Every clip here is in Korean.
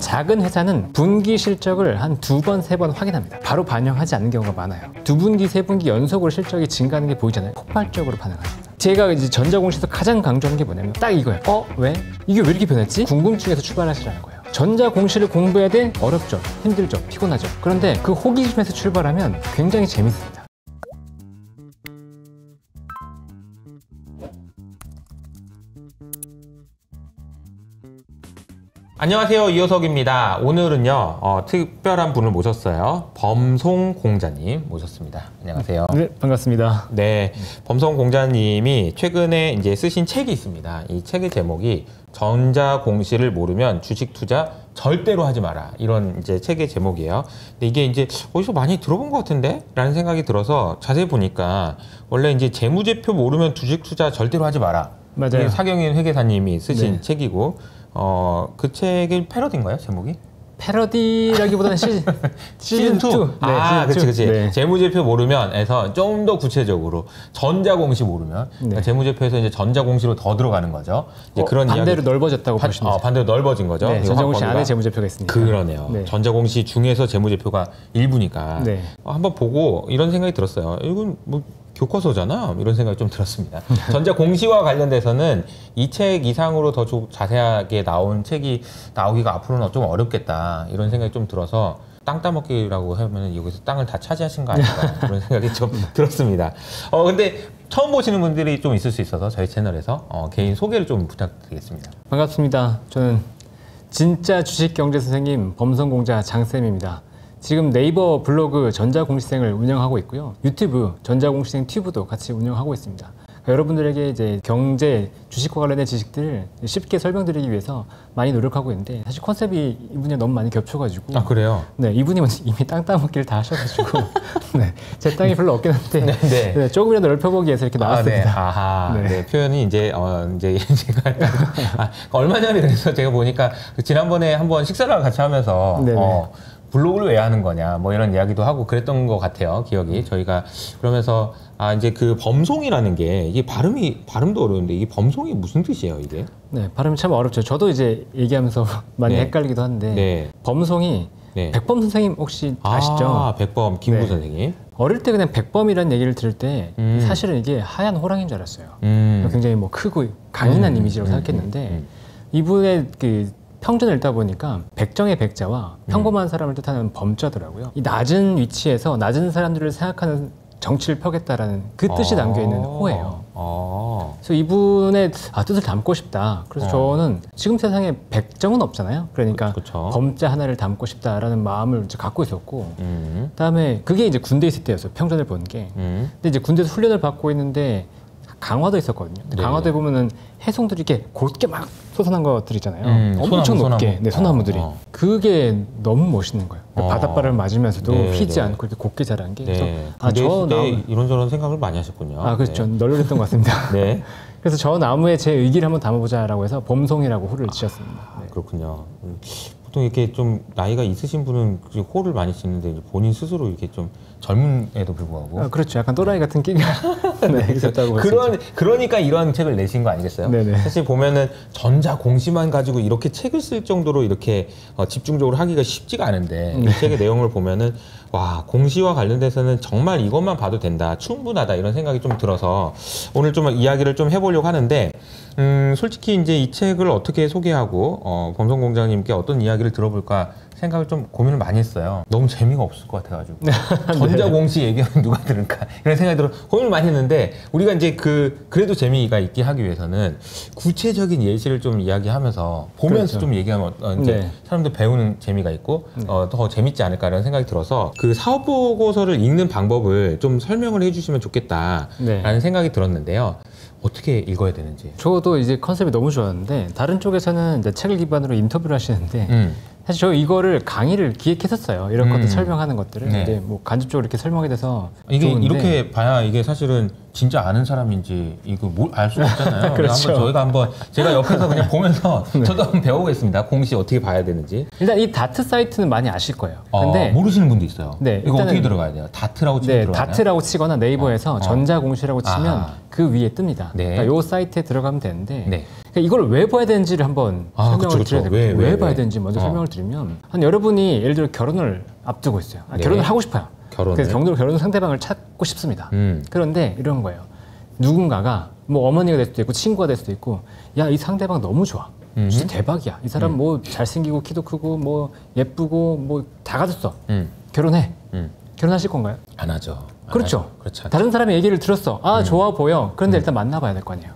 작은 회사는 분기 실적을 한 2번, 3번 확인합니다. 바로 반영하지 않는 경우가 많아요. 2분기, 3분기 연속으로 실적이 증가하는 게 보이잖아요. 폭발적으로 반응합니다. 제가 이제 전자공시에서 가장 강조하는 게 뭐냐면 딱 이거예요. 왜? 이게 왜 이렇게 변했지? 궁금증에서 출발하시라는 거예요. 전자공시를 공부해야 돼? 어렵죠. 힘들죠. 피곤하죠. 그런데 그 호기심에서 출발하면 굉장히 재밌습니다. 안녕하세요, 이호석입니다. 오늘은요 특별한 분을 모셨어요. 범송공자님 모셨습니다. 안녕하세요. 네, 반갑습니다. 네, 범송공자님이 최근에 이제 쓰신 책이 있습니다. 이 책의 제목이 전자공시를 모르면 주식 투자 절대로 하지 마라, 이런 이제 책의 제목이에요. 근데 이게 이제 어디서 많이 들어본 것 같은데? 라는 생각이 들어서 자세히 보니까 원래 이제 재무제표 모르면 주식 투자 절대로 하지 마라. 맞아요. 사경인 회계사님이 쓰신 네. 책이고, 그 책이 패러디인가요, 제목이? 패러디라기보다는 시즌 2. 아, 그치, 그치. 네. 재무제표 모르면에서 좀 더 구체적으로 전자공시 모르면, 그러니까 재무제표에서 이제 전자공시로 더 들어가는 거죠. 이제 그런 반대로 넓어졌다고 보시면 돼요. 반대로 넓어진 거죠. 네, 전자공시 안에 재무제표가 있으니까. 그러네요. 네. 전자공시 중에서 재무제표가 일부니까. 네. 한번 보고 이런 생각이 들었어요. 이건 뭐 교과서잖아, 이런 생각이 좀 들었습니다. 전자공시와 관련돼서는 이 책 이상으로 더 자세하게 나온 책이 나오기가 앞으로는 좀 어렵겠다, 이런 생각이 좀 들어서 땅 따먹기라고 하면 여기서 땅을 다 차지하신 거 아닌가, 그런 생각이 좀 들었습니다. 근데 처음 보시는 분들이 좀 있을 수 있어서 저희 채널에서 개인 소개를 좀 부탁드리겠습니다. 반갑습니다. 저는 진짜 주식경제 선생님 범성공자 장쌤입니다. 지금 네이버 블로그 전자공시생을 운영하고 있고요. 유튜브 전자공시생 튜브도 같이 운영하고 있습니다. 그러니까 여러분들에게 이제 경제, 주식과 관련된 지식들을 쉽게 설명드리기 위해서 많이 노력하고 있는데, 사실 컨셉이 이분이 너무 많이 겹쳐가지고. 아, 그래요? 네, 이분이 이미 땅 따먹기를 다 하셔가지고 네, 제 땅이 별로 없긴 한데 네, 조금이라도 넓혀보기 위해서 이렇게 나왔습니다. 네. 아하. 네, 표현이 이제 제가 얼마 전에 그래서 제가 보니까 지난번에 한번 식사를 같이 하면서 블로그를 왜 하는 거냐, 뭐 이런 이야기도 하고 그랬던 것 같아요, 기억이. 저희가 그러면서 이제 그 범송이라는 게, 이게 발음도 어려운데 이게 범송이 무슨 뜻이에요, 이게? 네, 발음이 참 어렵죠. 저도 이제 얘기하면서 많이 헷갈리기도 한데 범송이 백범 선생님 혹시 아시죠? 아, 백범 김구 선생님. 어릴 때 그냥 백범이라는 얘기를 들을 때 사실은 이게 하얀 호랑이인 줄 알았어요. 굉장히 뭐 크고 강인한 이미지라고 생각했는데 이분의 그 평전을 읽다 보니까 백정의 백자와 평범한 사람을 뜻하는 범자더라고요. 이 낮은 위치에서 낮은 사람들을 생각하는 정치를 펴겠다라는 그 뜻이 담겨있는 호예요. 그래서 이분의 뜻을 담고 싶다. 그래서 저는 지금 세상에 백정은 없잖아요. 그러니까 범자 하나를 담고 싶다라는 마음을 이제 갖고 있었고, 그다음에 그게 이제 군대에 있을 때였어요. 평전을 본 게. 근데 이제 군대에서 훈련을 받고 있는데 강화도 있었거든요. 강화도에 보면은 해송들이 이렇게 곧게 막 솟아난 것들 있잖아요. 엄청 높게. 소나무들이. 그게 너무 멋있는 거예요. 바닷바람을 맞으면서도 휘지 않고 이렇게 곧게 자란 게. 그래서 이런저런 생각을 많이 하셨군요. 그렇죠. 널널했던 것 같습니다. 그래서 저 나무에 제 의기를 한번 담아보자라고 해서 범송이라고 호를 지었습니다. 그렇군요. 보통 이렇게 좀 나이가 있으신 분은 호를 많이 짓는데 본인 스스로 이렇게 좀 젊은에도 불구하고 그렇죠. 약간 또라이 같은 끼가 있었다고 그러니까 이런 책을 내신 거 아니겠어요? 사실 보면은 전자공시만 가지고 이렇게 책을 쓸 정도로 이렇게 집중적으로 하기가 쉽지가 않은데 이 책의 내용을 보면은 와, 공시와 관련돼서는 정말 이것만 봐도 된다, 충분하다, 이런 생각이 좀 들어서 오늘 좀 이야기를 좀 해보려고 하는데, 솔직히 이제 이 책을 어떻게 소개하고 범성공자님께 어떤 이야기를 들어볼까 생각을 좀 고민을 많이 했어요. 너무 재미가 없을 것 같아가지고 전자공시 얘기하면 누가 들을까, 이런 생각이 들어 고민을 많이 했는데, 우리가 이제 그래도 재미가 있게 하기 위해서는 구체적인 예시를 좀 이야기하면서 보면서 좀 얘기하면 이제 사람들 배우는 재미가 있고 더 재밌지 않을까, 이런 생각이 들어서 그 사업보고서를 읽는 방법을 좀 설명을 해주시면 좋겠다라는 생각이 들었는데요. 어떻게 읽어야 되는지. 저도 이제 컨셉이 너무 좋았는데, 다른 쪽에서는 이제 책을 기반으로 인터뷰를 하시는데 사실 저 이거를 강의를 기획했었어요. 이런 것들 설명하는 것들을 이제 뭐 간접적으로 이렇게 설명이 돼서 이게 좋은데, 이렇게 봐야 이게 사실은 진짜 아는 사람인지 이거 알 수가 없잖아요. 한번 제가 옆에서 그냥 보면서 저도 한번 배워보겠습니다. 공시 어떻게 봐야 되는지. 일단 이 다트 사이트는 많이 아실 거예요. 근데 모르시는 분도 있어요. 이거 어떻게 들어가야 돼요? 다트라고 치면 들어가나요? 다트라고 치거나 네이버에서 전자공시라고 치면 그 위에 뜹니다. 그러니까 이 사이트에 들어가면 되는데 그러니까 이걸 왜 봐야 되는지를 한번 설명을 드려야 돼요. 왜 봐야 되는지 먼저 설명을 드리면 한 여러분이 예를 들어 결혼을 앞두고 있어요. 네. 결혼을 하고 싶어요. 그래서 결혼 상대방을 찾고 싶습니다. 그런데 이런 거예요. 누군가가 뭐 어머니가 될 수도 있고 친구가 될 수도 있고 야, 이 상대방 너무 좋아. 진짜 대박이야. 이 사람 뭐 잘생기고 키도 크고 뭐 예쁘고 뭐 다 가졌어. 결혼해. 결혼하실 건가요? 안 하죠. 그렇죠. 그렇죠. 다른 사람의 얘기를 들었어. 아, 좋아 보여. 그런데 일단 만나봐야 될 거 아니에요.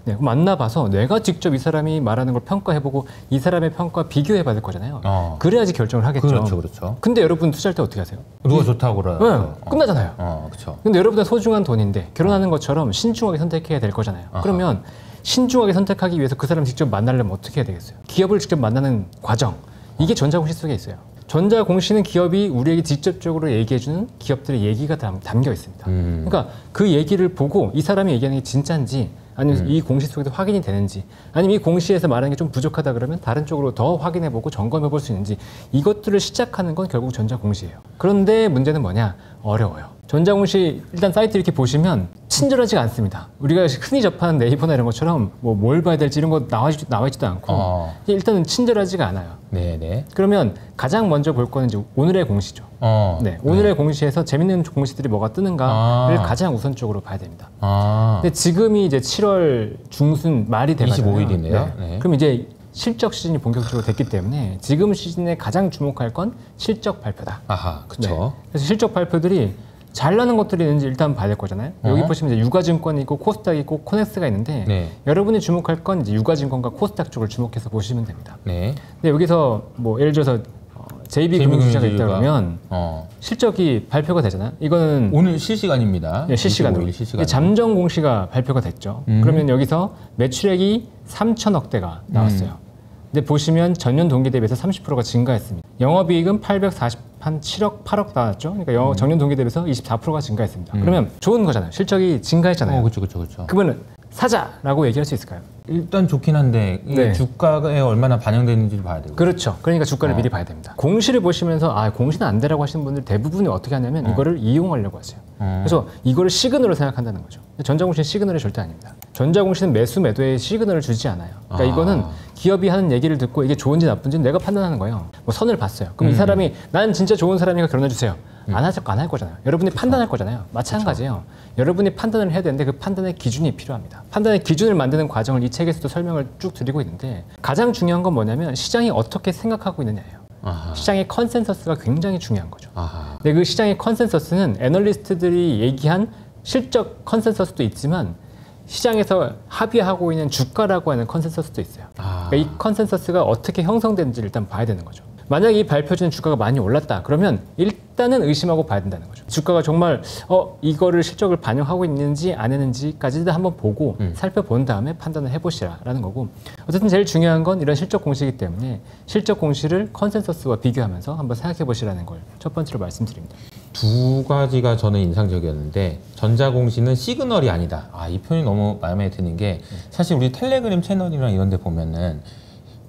네, 만나봐서 내가 직접 이 사람이 말하는 걸 평가해보고 이 사람의 평가 비교해봐야 될 거잖아요. 그래야지 결정을 하겠죠. 그렇죠, 그렇죠. 근데 여러분 투자할 때 어떻게 하세요? 누가 좋다고 그래요? 네, 끝나잖아요. 그렇죠. 근데 여러분의 소중한 돈인데 결혼하는 것처럼 신중하게 선택해야 될 거잖아요. 그러면 신중하게 선택하기 위해서 그 사람 직접 만나려면 어떻게 해야 되겠어요? 기업을 직접 만나는 과정, 이게 전자공시 속에 있어요. 전자공시는 기업이 우리에게 직접적으로 얘기해주는 기업들의 얘기가 담겨 있습니다. 그러니까 그 얘기를 보고 이 사람이 얘기하는 게 진짜인지 아니면 이 공시 속에서 확인이 되는지 아니면 이 공시에서 말하는 게 좀 부족하다 그러면 다른 쪽으로 더 확인해보고 점검해볼 수 있는지 이것들을 시작하는 건 결국 전자공시예요. 그런데 문제는 뭐냐? 어려워요. 전자공시 일단 사이트 이렇게 보시면 친절하지가 않습니다. 우리가 흔히 접하는 네이버나 이런 것처럼 뭐 뭘 봐야 될지 이런 거 나와 있지도 않고 일단은 친절하지가 않아요. 네네. 그러면 가장 먼저 볼 거는 이제 오늘의 공시죠. 네, 오늘의 공시에서 재밌는 공시들이 뭐가 뜨는가를 가장 우선적으로 봐야 됩니다. 근데 지금이 이제 7월 중순 말이 돼가지고 25일이네요. 네. 네. 그럼 이제 실적 시즌이 본격적으로 됐기 때문에 지금 시즌에 가장 주목할 건 실적 발표다. 아하, 그렇죠. 네. 그래서 실적 발표들이 잘 나는 것들이 있는지 일단 봐야 될 거잖아요. 여기 보시면 이제 유가증권이 있고 코스닥이 있고 코넥스가 있는데 네. 여러분이 주목할 건 이제 유가증권과 코스닥 쪽을 주목해서 보시면 됩니다. 네. 근데 여기서 뭐 예를 들어서 JB금융주가 있다 그러면 실적이 발표가 되잖아요. 이거는 오늘 실시간입니다. 네, 실시간으로. 잠정 공시가 발표가 됐죠. 그러면 여기서 매출액이 3천억대가 나왔어요. 근데 보시면 전년 동기 대비해서 30%가 증가했습니다. 영업이익은 847억 8억 나왔죠. 그러니까 전년 동기 대비해서 24%가 증가했습니다. 그러면 좋은 거잖아요. 실적이 증가했잖아요. 그렇죠. 그러면 사자라고 얘기할 수 있을까요? 일단 좋긴 한데 네. 주가에 얼마나 반영되는지를 봐야 되고. 그렇죠. 그러니까 주가를 미리 봐야 됩니다. 공시를 보시면서 공시는 안 되라고 하시는 분들 대부분이 어떻게 하냐면 이거를 이용하려고 하세요. 그래서 이거를 시그널로 생각한다는 거죠. 전자공시는 시그널이 절대 아닙니다. 전자공시는 매수 매도에 시그널을 주지 않아요. 그러니까 이거는 기업이 하는 얘기를 듣고 이게 좋은지 나쁜지는 내가 판단하는 거예요. 뭐 선을 봤어요. 그럼 이 사람이 난 진짜 좋은 사람이니까 결혼해 주세요. 안 할 거잖아요. 여러분이 판단할 거잖아요. 마찬가지예요. 여러분이 판단을 해야 되는데 그 판단의 기준이 필요합니다. 판단의 기준을 만드는 과정을 이 책에서도 설명을 쭉 드리고 있는데 가장 중요한 건 뭐냐면 시장이 어떻게 생각하고 있느냐예요. 시장의 컨센서스가 굉장히 중요한 거죠. 근데 그 시장의 컨센서스는 애널리스트들이 얘기한 실적 컨센서스도 있지만 시장에서 합의하고 있는 주가라고 하는 컨센서스도 있어요. 그러니까 이 컨센서스가 어떻게 형성되는지 일단 봐야 되는 거죠. 만약에 이 발표지는 주가가 많이 올랐다 그러면 일단은 의심하고 봐야 된다는 거죠. 주가가 정말 이거를 실적을 반영하고 있는지 안 했는지까지도 한번 보고 살펴본 다음에 판단을 해보시라라는 거고 어쨌든 제일 중요한 건 이런 실적 공시이기 때문에 실적 공시를 컨센서스와 비교하면서 한번 생각해 보시라는 걸 첫 번째로 말씀드립니다. 두 가지가 저는 인상적이었는데 전자공시는 시그널이 아니다. 이 표현이 너무 마음에 드는 게 사실 우리 텔레그램 채널이나 이런 데 보면은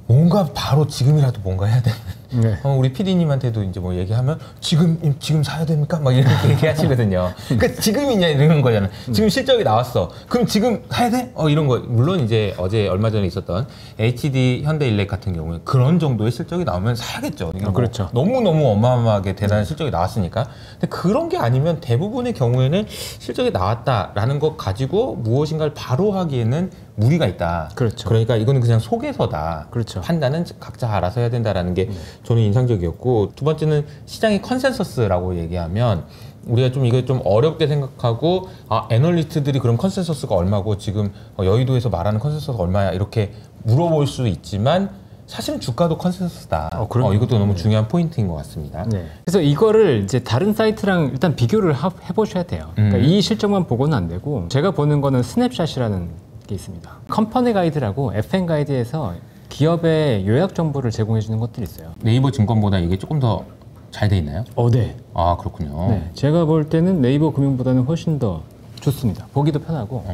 뭔가 바로 지금이라도 뭔가 해야 되는. 네. 우리 PD님한테도 이제 뭐 얘기하면 지금 사야 됩니까? 막 이렇게 얘기하시거든요. 그러니까 지금이냐 이런 거잖아요. 지금 실적이 나왔어. 그럼 지금 사야 돼? 이런 거. 물론 이제 어제 얼마 전에 있었던 HD 현대일렉 같은 경우에 그런 정도의 실적이 나오면 사야겠죠. 그렇죠. 너무너무 어마어마하게 대단한 실적이 나왔으니까. 근데 그런 게 아니면 대부분의 경우에는 실적이 나왔다라는 것 가지고 무엇인가를 바로 하기에는 무리가 있다. 그렇죠. 그러니까 이거는 그냥 속에서다. 그렇죠. 판단은 각자 알아서 해야 된다라는 게 저는 인상적이었고 두 번째는 시장의 컨센서스라고 얘기하면 우리가 좀 이거 좀 어렵게 생각하고 애널리스트들이 그런 컨센서스가 얼마고 지금 여의도에서 말하는 컨센서스가 얼마야 이렇게 물어볼 수 있지만 사실은 주가도 컨센서스다. 이것도 너무 중요한 포인트인 것 같습니다. 네. 그래서 이거를 이제 다른 사이트랑 일단 비교를 해보셔야 돼요. 그러니까 이 실적만 보고는 안 되고 제가 보는 거는 스냅샷이라는 게 있습니다. 컴퍼니 가이드라고 FN 가이드에서 기업의 요약 정보를 제공해 주는 것들이 있어요. 네이버 증권보다 이게 조금 더 잘 돼 있나요? 네. 그렇군요. 네. 제가 볼 때는 네이버 금융보다는 훨씬 더 좋습니다. 보기도 편하고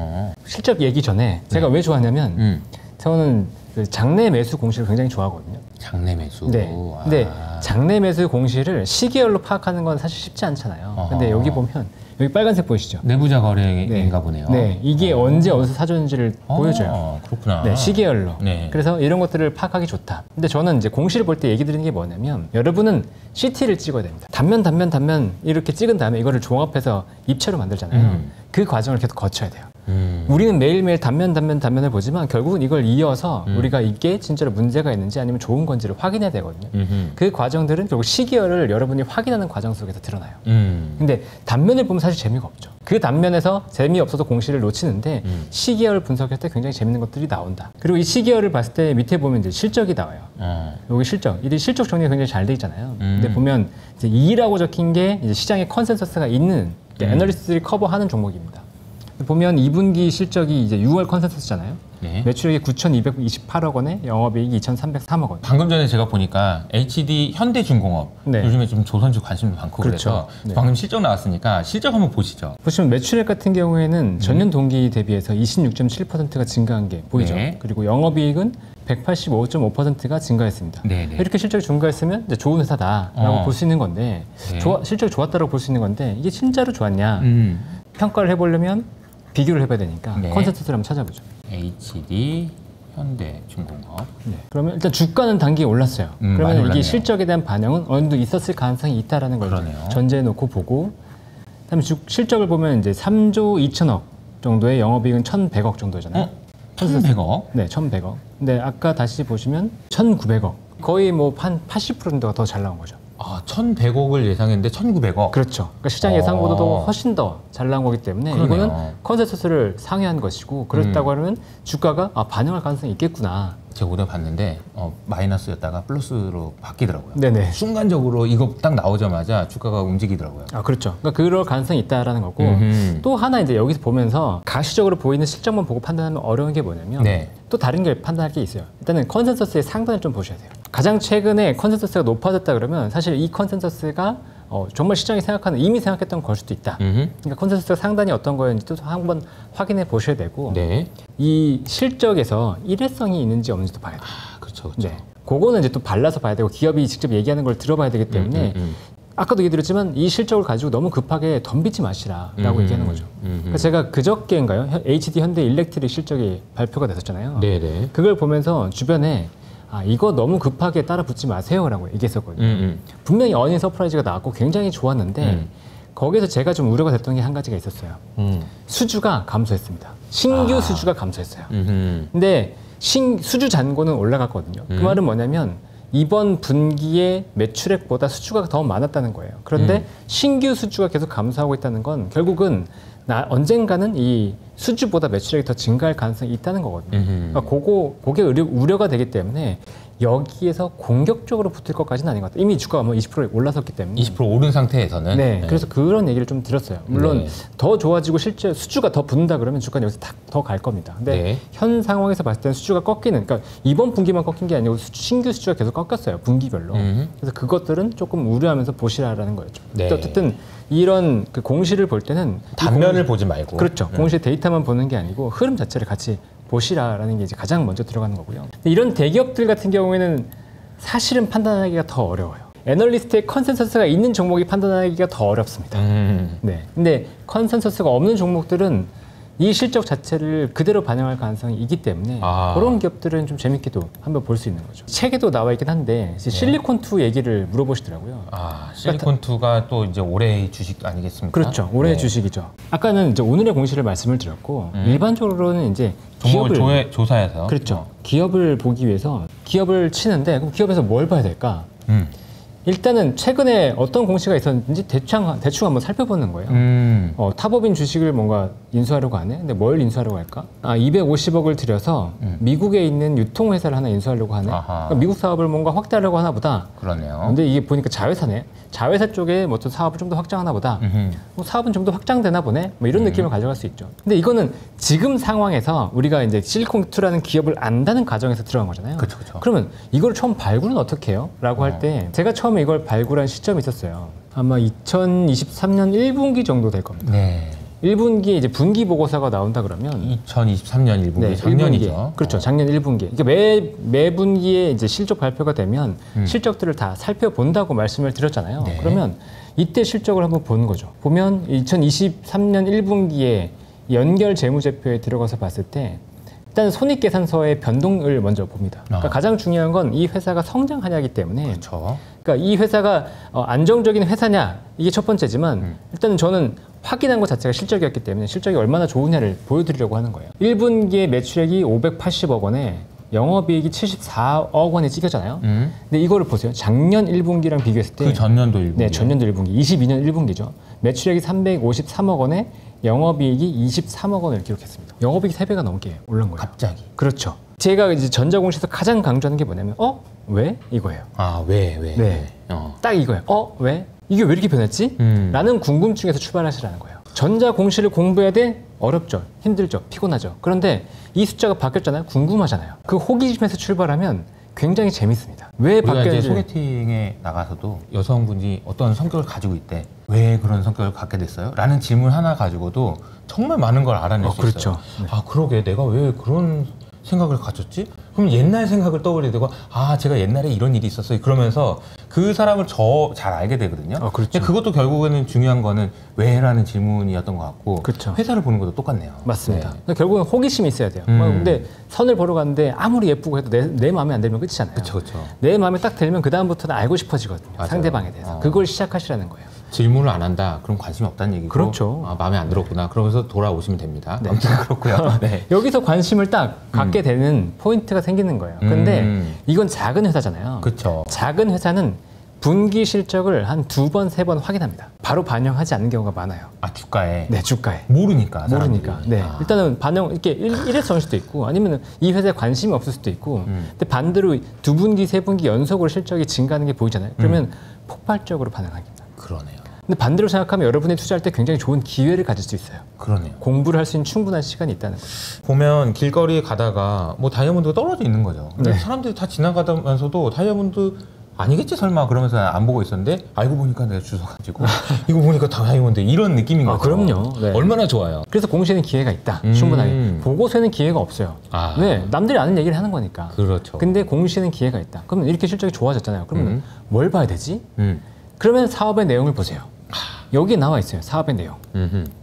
실적 얘기 전에 제가 왜 좋아하냐면 저는 그 장내 매수 공시를 굉장히 좋아하거든요. 장내 매수. 네. 근데 장내 매수 공시를 시계열로 파악하는 건 사실 쉽지 않잖아요. 근데 여기 보면 여기 빨간색 보이시죠? 내부자 거래인가 보네요. 네, 이게 언제 어디서 사줬는지를 보여줘요. 그렇구나. 네, 시계열로. 네. 그래서 이런 것들을 파악하기 좋다. 근데 저는 이제 공시를 볼 때 얘기 드리는 게 뭐냐면 여러분은 CT를 찍어야 됩니다. 단면 이렇게 찍은 다음에 이거를 종합해서 입체로 만들잖아요. 그 과정을 계속 거쳐야 돼요. 우리는 매일매일 단면을 보지만 결국은 이걸 이어서 우리가 이게 진짜로 문제가 있는지 아니면 좋은 건지를 확인해야 되거든요. 그 과정들은 결국 시계열을 여러분이 확인하는 과정 속에서 드러나요. 근데 단면을 보면 사실 재미가 없죠. 그 단면에서 재미없어서 공시를 놓치는데 시계열 분석할 때 굉장히 재밌는 것들이 나온다. 그리고 이 시계열을 봤을 때 밑에 보면 이제 실적이 나와요. 여기 실적. 이 실적 정리가 굉장히 잘 돼 있잖아요. 근데 보면 이제 2라고 적힌 게 이제 시장의 컨센서스가 있는 애널리스트들이 커버하는 종목입니다. 보면 2분기 실적이 이제 6월 컨센서스잖아요. 네. 매출액이 9,228억 원에 영업이익이 2,303억 원. 방금 전에 제가 보니까 HD 현대중공업 네. 요즘에 좀 조선주 관심도 많고 그렇죠. 그래서 방금 실적 나왔으니까 실적 한번 보시죠. 보시면 매출액 같은 경우에는 전년 동기 대비해서 26.7%가 증가한 게 보이죠. 네. 그리고 영업이익은 185.5%가 증가했습니다. 네네. 이렇게 실적이 증가했으면 이제 좋은 회사다라고 볼 수 있는 건데 네. 실적이 좋았다고 볼 수 있는 건데 이게 진짜로 좋았냐 평가를 해보려면 비교를 해봐야 되니까 네. 컨센서스를 한번 찾아보죠. HD 현대중공업. 네. 그러면 일단 주가는 단기에 올랐어요. 그러면 이게 실적에 대한 반영은 어느 정도 있었을 가능성이 있다라는 걸 전제해 놓고 보고, 그다음에 실적을 보면 이제 3조 2천억 정도의 영업이익은 1,100억 정도잖아요. 1,100억? 네, 1,100억. 근데 아까 다시 보시면 1,900억. 거의 뭐 한 80% 정도가 더 잘 나온 거죠. 아, 1,100억을 예상했는데 1,900억? 그렇죠. 그러니까 시장 예상보다도 훨씬 더 잘 나온 거기 때문에 그러네요. 이거는 컨센서스를 상회한 것이고 그렇다고 하면 주가가 반영할 가능성이 있겠구나. 제가 오늘 봤는데 마이너스였다가 플러스로 바뀌더라고요. 네네. 순간적으로 이거 딱 나오자마자 주가가 움직이더라고요. 아, 그렇죠. 그러니까 그럴 가능성이 있다라는 거고 또 하나 이제 여기서 보면서 가시적으로 보이는 실적만 보고 판단하면 어려운 게 뭐냐면 네. 또 다른 게 판단할 게 있어요. 일단은 컨센서스의 상단을 좀 보셔야 돼요. 가장 최근에 컨센서스가 높아졌다 그러면 사실 이 컨센서스가 정말 시장이 생각하는 이미 생각했던 걸 수도 있다. 그러니까 컨센서스가 상단이 어떤 거였는지 또 한번 확인해 보셔야 되고 네. 이 실적에서 일회성이 있는지 없는지도 봐야 돼요. 아, 그렇죠, 그렇죠. 네. 그거는 이제 또 발라서 봐야 되고 기업이 직접 얘기하는 걸 들어봐야 되기 때문에 아까도 얘기드렸지만 이 실적을 가지고 너무 급하게 덤비지 마시라라고 얘기하는 거죠. 그러니까 제가 그저께인가요? HD 현대 일렉트릭 실적이 발표가 됐었잖아요. 네네. 그걸 보면서 주변에 이거 너무 급하게 따라 붙지 마세요라고 얘기했었거든요. 분명히 어닝 서프라이즈가 나왔고 굉장히 좋았는데 거기서 제가 좀 우려가 됐던 게 한 가지가 있었어요. 수주가 감소했습니다. 신규 수주가 감소했어요. 근데 수주 잔고는 올라갔거든요. 그 말은 뭐냐면 이번 분기에 매출액보다 수주가 더 많았다는 거예요. 그런데 신규 수주가 계속 감소하고 있다는 건 결국은 언젠가는 이 수주보다 매출액이 더 증가할 가능성이 있다는 거거든요. 그러니까 그게 우려가 되기 때문에 여기에서 공격적으로 붙을 것까지는 아닌 것 같아요. 이미 주가가 뭐 20% 올라섰기 때문에. 20% 오른 상태에서는? 네. 그래서 그런 얘기를 좀 들었어요. 물론 네. 더 좋아지고 실제 수주가 더 붙는다 그러면 주가는 여기서 더 갈 겁니다. 근데 네. 현 상황에서 봤을 때는 수주가 꺾이는, 그러니까 이번 분기만 꺾인 게 아니고 신규 수주가 계속 꺾였어요. 분기별로. 그래서 그것들은 조금 우려하면서 보시라라는 거였죠. 네. 어쨌든 이런 그 공시를 볼 때는 단면을 보지 말고. 그렇죠. 공시 데이터만 보는 게 아니고 흐름 자체를 같이 보시라라는 게 이제 가장 먼저 들어가는 거고요. 이런 대기업들 같은 경우에는 사실은 판단하기가 더 어려워요. 애널리스트의 컨센서스가 있는 종목이 판단하기가 더 어렵습니다. 네. 근데 컨센서스가 없는 종목들은 이 실적 자체를 그대로 반영할 가능성이 있기 때문에 그런 기업들은 좀 재밌게도 한번 볼 수 있는 거죠. 책에도 나와 있긴 한데 실리콘2 얘기를 물어보시더라고요. 실리콘2가 또 이제 올해의 주식 아니겠습니까? 그렇죠. 올해의 주식이죠. 아까는 이제 오늘의 공시를 말씀을 드렸고 일반적으로는 이제 종목을 조사해서 그렇죠. 기업을 보기 위해서 기업을 치는데 그럼 기업에서 뭘 봐야 될까? 일단은 최근에 어떤 공시가 있었는지 대충 한번 살펴보는 거예요. 탑업인 주식을 뭔가 인수하려고 하네? 근데 뭘 인수하려고 할까? 250억을 들여서 미국에 있는 유통회사를 하나 인수하려고 하네? 그러니까 미국 사업을 뭔가 확대하려고 하나 보다. 그러네요. 근데 이게 보니까 자회사네? 자회사 쪽에 뭐 또 사업을 좀 더 확장하나 보다. 뭐 사업은 좀 더 확장되나 보네? 뭐 이런 느낌을 가져갈 수 있죠. 근데 이거는 지금 상황에서 우리가 이제 실리콘2라는 기업을 안다는 가정에서 들어간 거잖아요. 그쵸. 그러면 이걸 처음 발굴은 어떻게 해요? 라고 할 때 제가 처음에 이걸 발굴한 시점이 있었어요. 아마 2023년 1분기 정도 될 겁니다. 네. 1분기에 이제 분기 보고서가 나온다 그러면 2023년 1분기 네, 작년이죠. 1분기. 그렇죠. 작년 1분기. 그러니까 매 분기에 이제 실적 발표가 되면 실적들을 다 살펴본다고 말씀을 드렸잖아요. 네. 그러면 이때 실적을 한번 보는 거죠. 보면 2023년 1분기에 연결 재무제표에 들어가서 봤을 때 일단 손익계산서의 변동을 먼저 봅니다. 그러니까 가장 중요한 건 이 회사가 성장하냐기 때문에 그렇죠. 그러니까 이 회사가 안정적인 회사냐 이게 첫 번째지만 일단은 저는 확인한 것 자체가 실적이었기 때문에 실적이 얼마나 좋으냐를 보여드리려고 하는 거예요. 1분기에 매출액이 580억 원에 영업이익이 74억 원이 찍혔잖아요. 근데 이거를 보세요. 작년 1분기랑 비교했을 때 그 전년도 1분기. 네, 전년도 1분기 22년 1분기죠. 매출액이 353억 원에 영업이익이 23억 원을 기록했습니다. 영업이익이 3배가 넘게 올른 거예요. 갑자기. 그렇죠. 제가 이제 전자공시에서 가장 강조하는 게 뭐냐면 왜? 이거예요. 아, 왜? 네. 딱 이거예요. 왜? 이게 왜 이렇게 변했지? 라는 궁금증에서 출발하시라는 거예요. 전자공시를 공부해야 돼? 어렵죠. 힘들죠. 피곤하죠. 그런데 이 숫자가 바뀌었잖아요. 궁금하잖아요. 그 호기심에서 출발하면 굉장히 재밌습니다. 왜 우리가 바뀌었는지. 이제 소개팅에 나가서도 여성분이 어떤 성격을 가지고 있대. 왜 그런 성격을 갖게 됐어요? 라는 질문 하나 가지고도 정말 많은 걸 알아낼 수 그렇죠. 있어요. 네. 아, 그러게 내가 왜 그런 생각을 가졌지? 그럼 옛날 생각을 떠올리게 되고 제가 옛날에 이런 일이 있었어요. 그러면서 그 사람을 잘 알게 되거든요. 그렇죠. 근데 그것도 결국에는 중요한 거는 왜라는 질문이었던 것 같고 그렇죠. 회사를 보는 것도 똑같네요. 맞습니다. 네. 그러니까 결국은 호기심이 있어야 돼요. 근데 선을 보러 갔는데 아무리 예쁘고 해도 내 마음에 안 들면 끝이잖아요. 그렇죠. 내 마음에 딱 들면 그 다음부터는 알고 싶어지거든요. 맞아요. 상대방에 대해서. 그걸 시작하시라는 거예요. 질문을 안 한다. 그럼 관심이 없다는 얘기고. 그렇죠. 마음에 안 들었구나. 그러면서 돌아오시면 됩니다. 네. 아무튼 그렇고요. 네. 여기서 관심을 딱 갖게 되는 포인트가 생기는 거예요. 근데 이건 작은 회사잖아요. 그렇죠. 작은 회사는 분기 실적을 한 2번, 3번 확인합니다. 바로 반영하지 않는 경우가 많아요. 주가에. 네, 주가에. 모르니까. 모르니까. 사람들이. 네. 일단은 반영, 이렇게 일회성일 수도 있고 아니면 이 회사에 관심이 없을 수도 있고 근데 반대로 2분기, 3분기 연속으로 실적이 증가하는 게 보이잖아요. 그러면 폭발적으로 반응합니다. 그러네요. 근데 반대로 생각하면 여러분이 투자할 때 굉장히 좋은 기회를 가질 수 있어요. 그러네요. 공부를 할 수 있는 충분한 시간이 있다는 거죠. 보면 길거리에 가다가 뭐 다이아몬드가 떨어져 있는 거죠. 근데 네. 사람들이 다 지나가면서도 다이아몬드 아니겠지 설마 그러면서 안 보고 있었는데 알고 보니까 내가 주워가지고 이거 보니까 다이아몬드 이런 느낌인 거죠. 그럼요. 네. 얼마나 좋아요. 그래서 공시에는 기회가 있다. 충분하게. 보고서에는 기회가 없어요. 왜? 남들이 아는 얘기를 하는 거니까. 그렇죠. 근데 공시에는 기회가 있다. 그러면 이렇게 실적이 좋아졌잖아요. 그러면 뭘 봐야 되지? 그러면 사업의 내용을 보세요. 여기에 나와 있어요. 사업의 내용.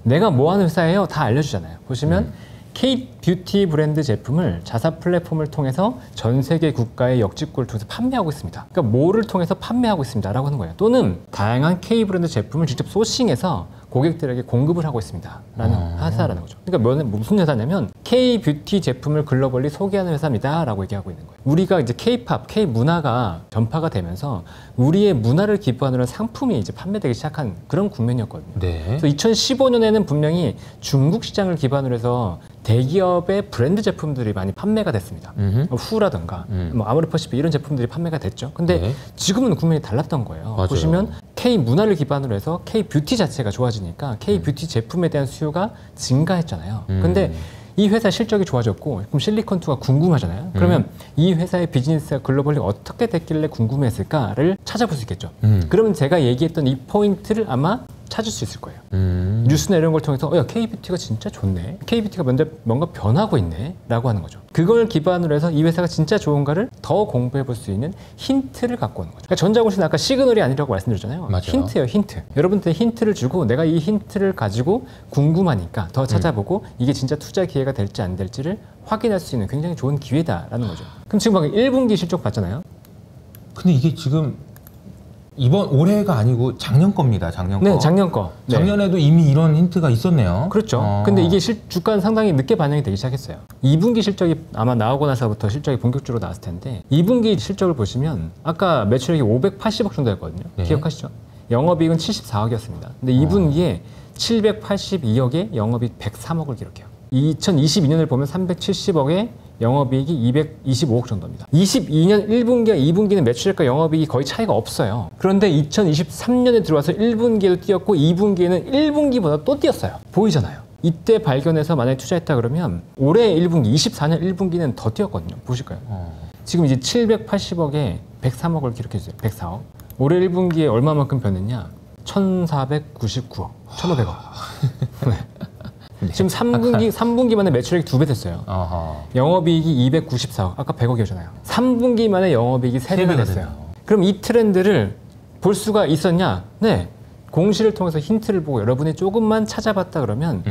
내가 뭐 하는 회사예요? 다 알려주잖아요. 보시면 K-뷰티 브랜드 제품을 자사 플랫폼을 통해서 전 세계 국가의 역직구를 통해서 판매하고 있습니다. 그러니까 뭐를 통해서 판매하고 있습니다. 라고 하는 거예요. 또는 다양한 K 브랜드 제품을 직접 소싱해서 고객들에게 공급을 하고 있습니다. 라는 회사라는 거죠. 그러니까 무슨 회사냐면 K-뷰티 제품을 글로벌리 소개하는 회사입니다. 라고 얘기하고 있는 거예요. 우리가 이제 K-팝, K-문화가 전파가 되면서 우리의 문화를 기반으로 한 상품이 이제 판매되기 시작한 그런 국면이었거든요. 네. 그래서 2015년에는 분명히 중국 시장을 기반으로 해서 대기업의 브랜드 제품들이 많이 판매가 됐습니다. 후라든가 뭐 아모레퍼시픽 이런 제품들이 판매가 됐죠. 근데 네. 지금은 국면이 달랐던 거예요. 맞아요. 보시면 K 문화를 기반으로 해서 K 뷰티 자체가 좋아지니까 K 뷰티 제품에 대한 수요가 증가했잖아요. 근데 이 회사 실적이 좋아졌고 그럼 실리콘2가 궁금하잖아요. 그러면 이 회사의 비즈니스가 글로벌리 어떻게 됐길래 궁금했을까를 찾아볼 수 있겠죠. 그러면 제가 얘기했던 이 포인트를 아마 찾을 수 있을 거예요. 뉴스나 이런 걸 통해서 야, K-뷰티가 진짜 좋네. K-뷰티가 뭔가 변하고 있네. 라고 하는 거죠. 그걸 기반으로 해서 이 회사가 진짜 좋은가를 더 공부해 볼 수 있는 힌트를 갖고 오는 거죠. 그러니까 전자공시는 아까 시그널이 아니라고 말씀드렸잖아요. 맞아요. 힌트예요, 힌트. 여러분들한테 힌트를 주고 내가 이 힌트를 가지고 궁금하니까 더 찾아보고 이게 진짜 투자 기회가 될지 안 될지를 확인할 수 있는 굉장히 좋은 기회다라는 거죠. 그럼 지금 방금 1분기 실적 봤잖아요. 근데 이게 지금 올해가 아니고 작년 겁니다. 작년 거. 네, 작년 거. 네. 작년에도 이미 이런 힌트가 있었네요. 그렇죠. 근데 이게 주가는 상당히 늦게 반영이 되기 시작했어요. 2분기 실적이 아마 나오고 나서부터 실적이 본격적으로 나왔을 텐데 2분기 실적을 보시면 아까 매출액이 580억 정도였거든요. 네. 기억하시죠? 영업이익은 74억이었습니다. 근데 2분기에 782억에 영업이익 103억을 기록해요. 2022년을 보면 370억에 영업이익이 225억 정도입니다. 22년 1분기와 2분기는 매출액과 영업이익이 거의 차이가 없어요. 그런데 2023년에 들어와서 1분기에도 뛰었고 2분기에는 1분기보다 또 뛰었어요. 보이잖아요. 이때 발견해서 만약에 투자했다 그러면 올해 1분기, 24년 1분기는 더 뛰었거든요. 보실까요? 지금 이제 780억에 103억을 기록해주세요. 104억. 올해 1분기에 얼마만큼 변했냐? 1499억, 1500억. 네. 네. 지금 3분기 만에 매출액이 2배 됐어요. 영업이익이 294억, 아까 100억이었잖아요. 3분기 만에 영업이익이 3배가 됐어요. 그럼 이 트렌드를 볼 수가 있었냐? 네. 공시를 통해서 힌트를 보고 여러분이 조금만 찾아봤다 그러면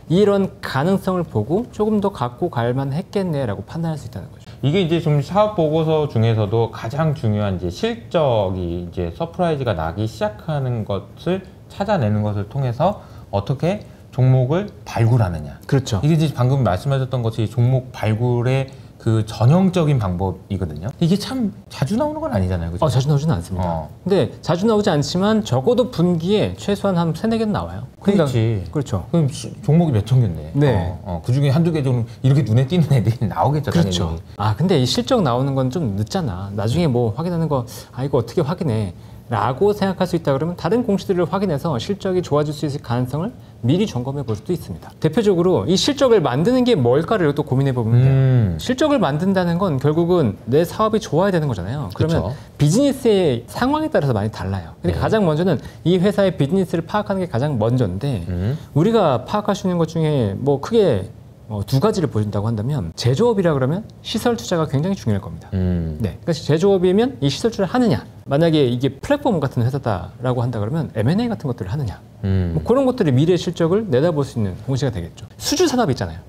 이런 가능성을 보고 조금 더 갖고 갈 만했겠네라고 판단할 수 있다는 거죠. 이게 이제 좀 사업 보고서 중에서도 가장 중요한 이제 실적이 이제 서프라이즈가 나기 시작하는 것을 찾아내는 것을 통해서 어떻게 종목을 발굴하느냐. 그렇죠. 이게 이제 방금 말씀하셨던 것이 종목 발굴의 그 전형적인 방법이거든요. 이게 참 자주 나오는 건 아니잖아요. 그죠? 자주 나오지는 않습니다. 근데 자주 나오지 않지만 적어도 분기에 최소한 한 3-4개는 나와요. 그렇지. 그렇죠. 그럼 종목이 몇 천 개인데. 네. 그 중에 한두 개 정도 이렇게 눈에 띄는 애들이 나오겠죠. 그렇죠. 당연히. 근데 이 실적 나오는 건 좀 늦잖아. 나중에 뭐 확인하는 거, 이거 어떻게 확인해? 라고 생각할 수 있다 그러면 다른 공시들을 확인해서 실적이 좋아질 수 있을 가능성을 미리 점검해 볼 수도 있습니다. 대표적으로 이 실적을 만드는 게 뭘까를 또 고민해 보면 돼요. 실적을 만든다는 건 결국은 내 사업이 좋아야 되는 거잖아요. 그러면 그쵸. 비즈니스의 상황에 따라서 많이 달라요. 그러니까 가장 먼저는 이 회사의 비즈니스를 파악하는 게 가장 먼저인데 우리가 파악할 수 있는 것 중에 뭐 크게 2가지를 보신다고 한다면 제조업이라 그러면 시설 투자가 굉장히 중요할 겁니다. 네, 그러니까 제조업이면 이 시설 투자를 하느냐, 만약에 이게 플랫폼 같은 회사다라고 한다 그러면 M&A 같은 것들을 하느냐, 뭐 그런 것들이 미래 실적을 내다볼 수 있는 공시가 되겠죠. 수주 산업 있잖아요.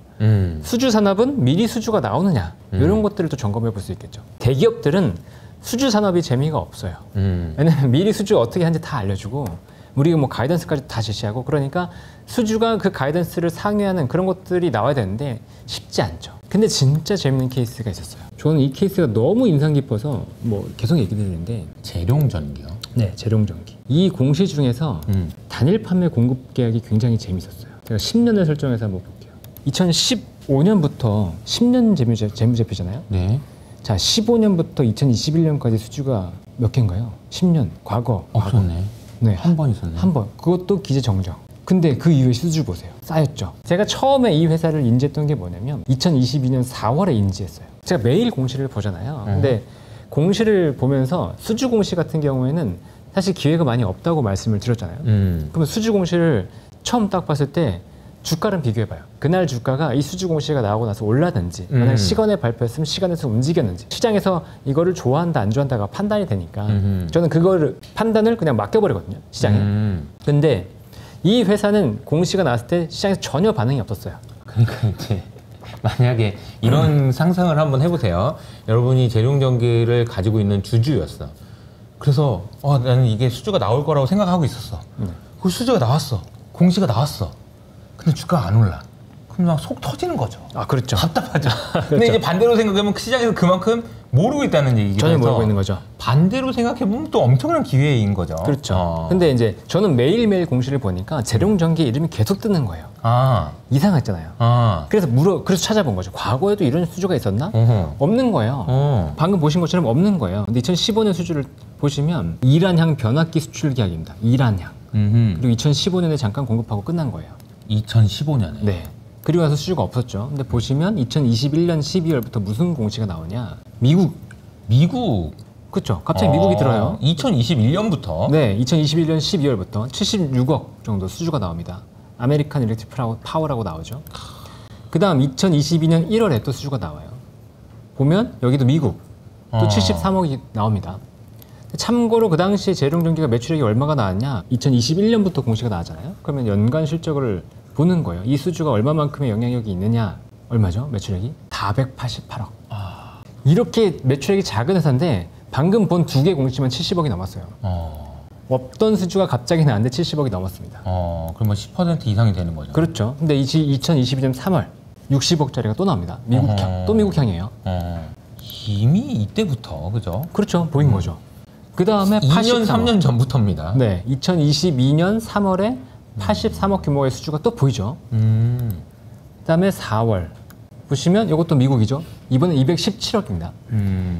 수주 산업은 미리 수주가 나오느냐, 이런 것들을 또 점검해 볼 수 있겠죠. 대기업들은 수주 산업이 재미가 없어요. 왜냐면 미리 수주 어떻게 하는지 다 알려주고 우리가 뭐 가이던스까지 다 제시하고, 그러니까 수주가 그 가이던스를 상회하는 그런 것들이 나와야 되는데 쉽지 않죠. 근데 진짜 재밌는 케이스가 있었어요. 저는 이 케이스가 너무 인상 깊어서 뭐 계속 얘기 드리는데, 재룡전기요? 네, 재룡전기. 이 공시 중에서 단일 판매 공급 계약이 굉장히 재밌었어요. 제가 10년을 설정해서 한번 볼게요. 2015년부터 10년 재무제표잖아요. 네. 자, 15년부터 2021년까지 수주가 몇 개인가요? 10년 과거. 없었네. 네, 한 번 있었네. 한 번. 그것도 기재 정정. 근데 그 이후에 수주 보세요. 쌓였죠. 제가 처음에 이 회사를 인지했던 게 뭐냐면 2022년 4월에 인지했어요. 제가 매일 공시를 보잖아요. 근데 공시를 보면서 수주 공시 같은 경우에는 사실 기회가 많이 없다고 말씀을 드렸잖아요. 그러면 수주 공시를 처음 딱 봤을 때 주가랑 비교해봐요. 그날 주가가 이 수주 공시가 나오고 나서 올라든지, 만약 시간에 발표했으면 시간에서 움직였는지, 시장에서 이거를 좋아한다 안 좋아한다가 판단이 되니까 저는 그거를 판단을 그냥 맡겨버리거든요, 시장에. 근데 이 회사는 공시가 나왔을 때 시장에서 전혀 반응이 없었어요. 그러니까 이제 만약에 이런 상상을 한번 해보세요. 여러분이 재룡전기를 가지고 있는 주주였어. 그래서 나는 이게 수주가 나올 거라고 생각하고 있었어. 그 수주가 나왔어. 공시가 나왔어. 근데 주가가 안 올라. 그럼 막 속 터지는 거죠. 그렇죠. 답답하죠. 근데 이제 반대로 생각하면 시장에서 그만큼 모르고 있다는 얘기죠. 전혀 모르고 있는 거죠. 반대로 생각해보면 또 엄청난 기회인 거죠. 그렇죠. 근데 이제 저는 매일매일 공시를 보니까 재룡전기 이름이 계속 뜨는 거예요. 이상했잖아요. 그래서 찾아본 거죠. 과거에도 이런 수주가 있었나? 없는 거예요. 방금 보신 것처럼 없는 거예요. 근데 2015년 수주를 보시면 이란향 변압기 수출 계약입니다. 이란향. 그리고 2015년에 잠깐 공급하고 끝난 거예요. 2015년에? 네. 그리고 나서 수주가 없었죠. 근데 보시면 2021년 12월부터 무슨 공시가 나오냐? 미국. 그렇죠. 갑자기 미국이 들어요. 2021년부터? 네, 2021년 12월부터 76억 정도 수주가 나옵니다. 아메리칸 일렉트릭 파워라고 나오죠. 그 다음 2022년 1월에 또 수주가 나와요. 보면 여기도 미국 또 73억이 나옵니다. 참고로 그 당시에 재룡전기가 매출액이 얼마가 나왔냐? 2021년부터 공시가 나왔잖아요. 그러면 연간 실적을 보는 거예요. 이 수주가 얼마만큼의 영향력이 있느냐? 얼마죠? 매출액이? 488억. 이렇게 매출액이 작은 회사인데 방금 본 2개 공시만 70억이 넘었어요. 없던 수주가 갑자기 나왔는데 70억이 넘었습니다. 그러면 10% 이상이 되는 거죠. 그렇죠. 근데 2022년 3월 60억짜리가 또 나옵니다. 미국향. 또 미국향이에요. 이미 이때부터, 그죠? 그렇죠. 보인 거죠. 그 다음에 2년, 3년 전부터입니다. 네, 2022년 3월에 83억 규모의 수주가 또 보이죠. 그 다음에 4월 보시면 이것도 미국이죠. 이번엔 217억입니다.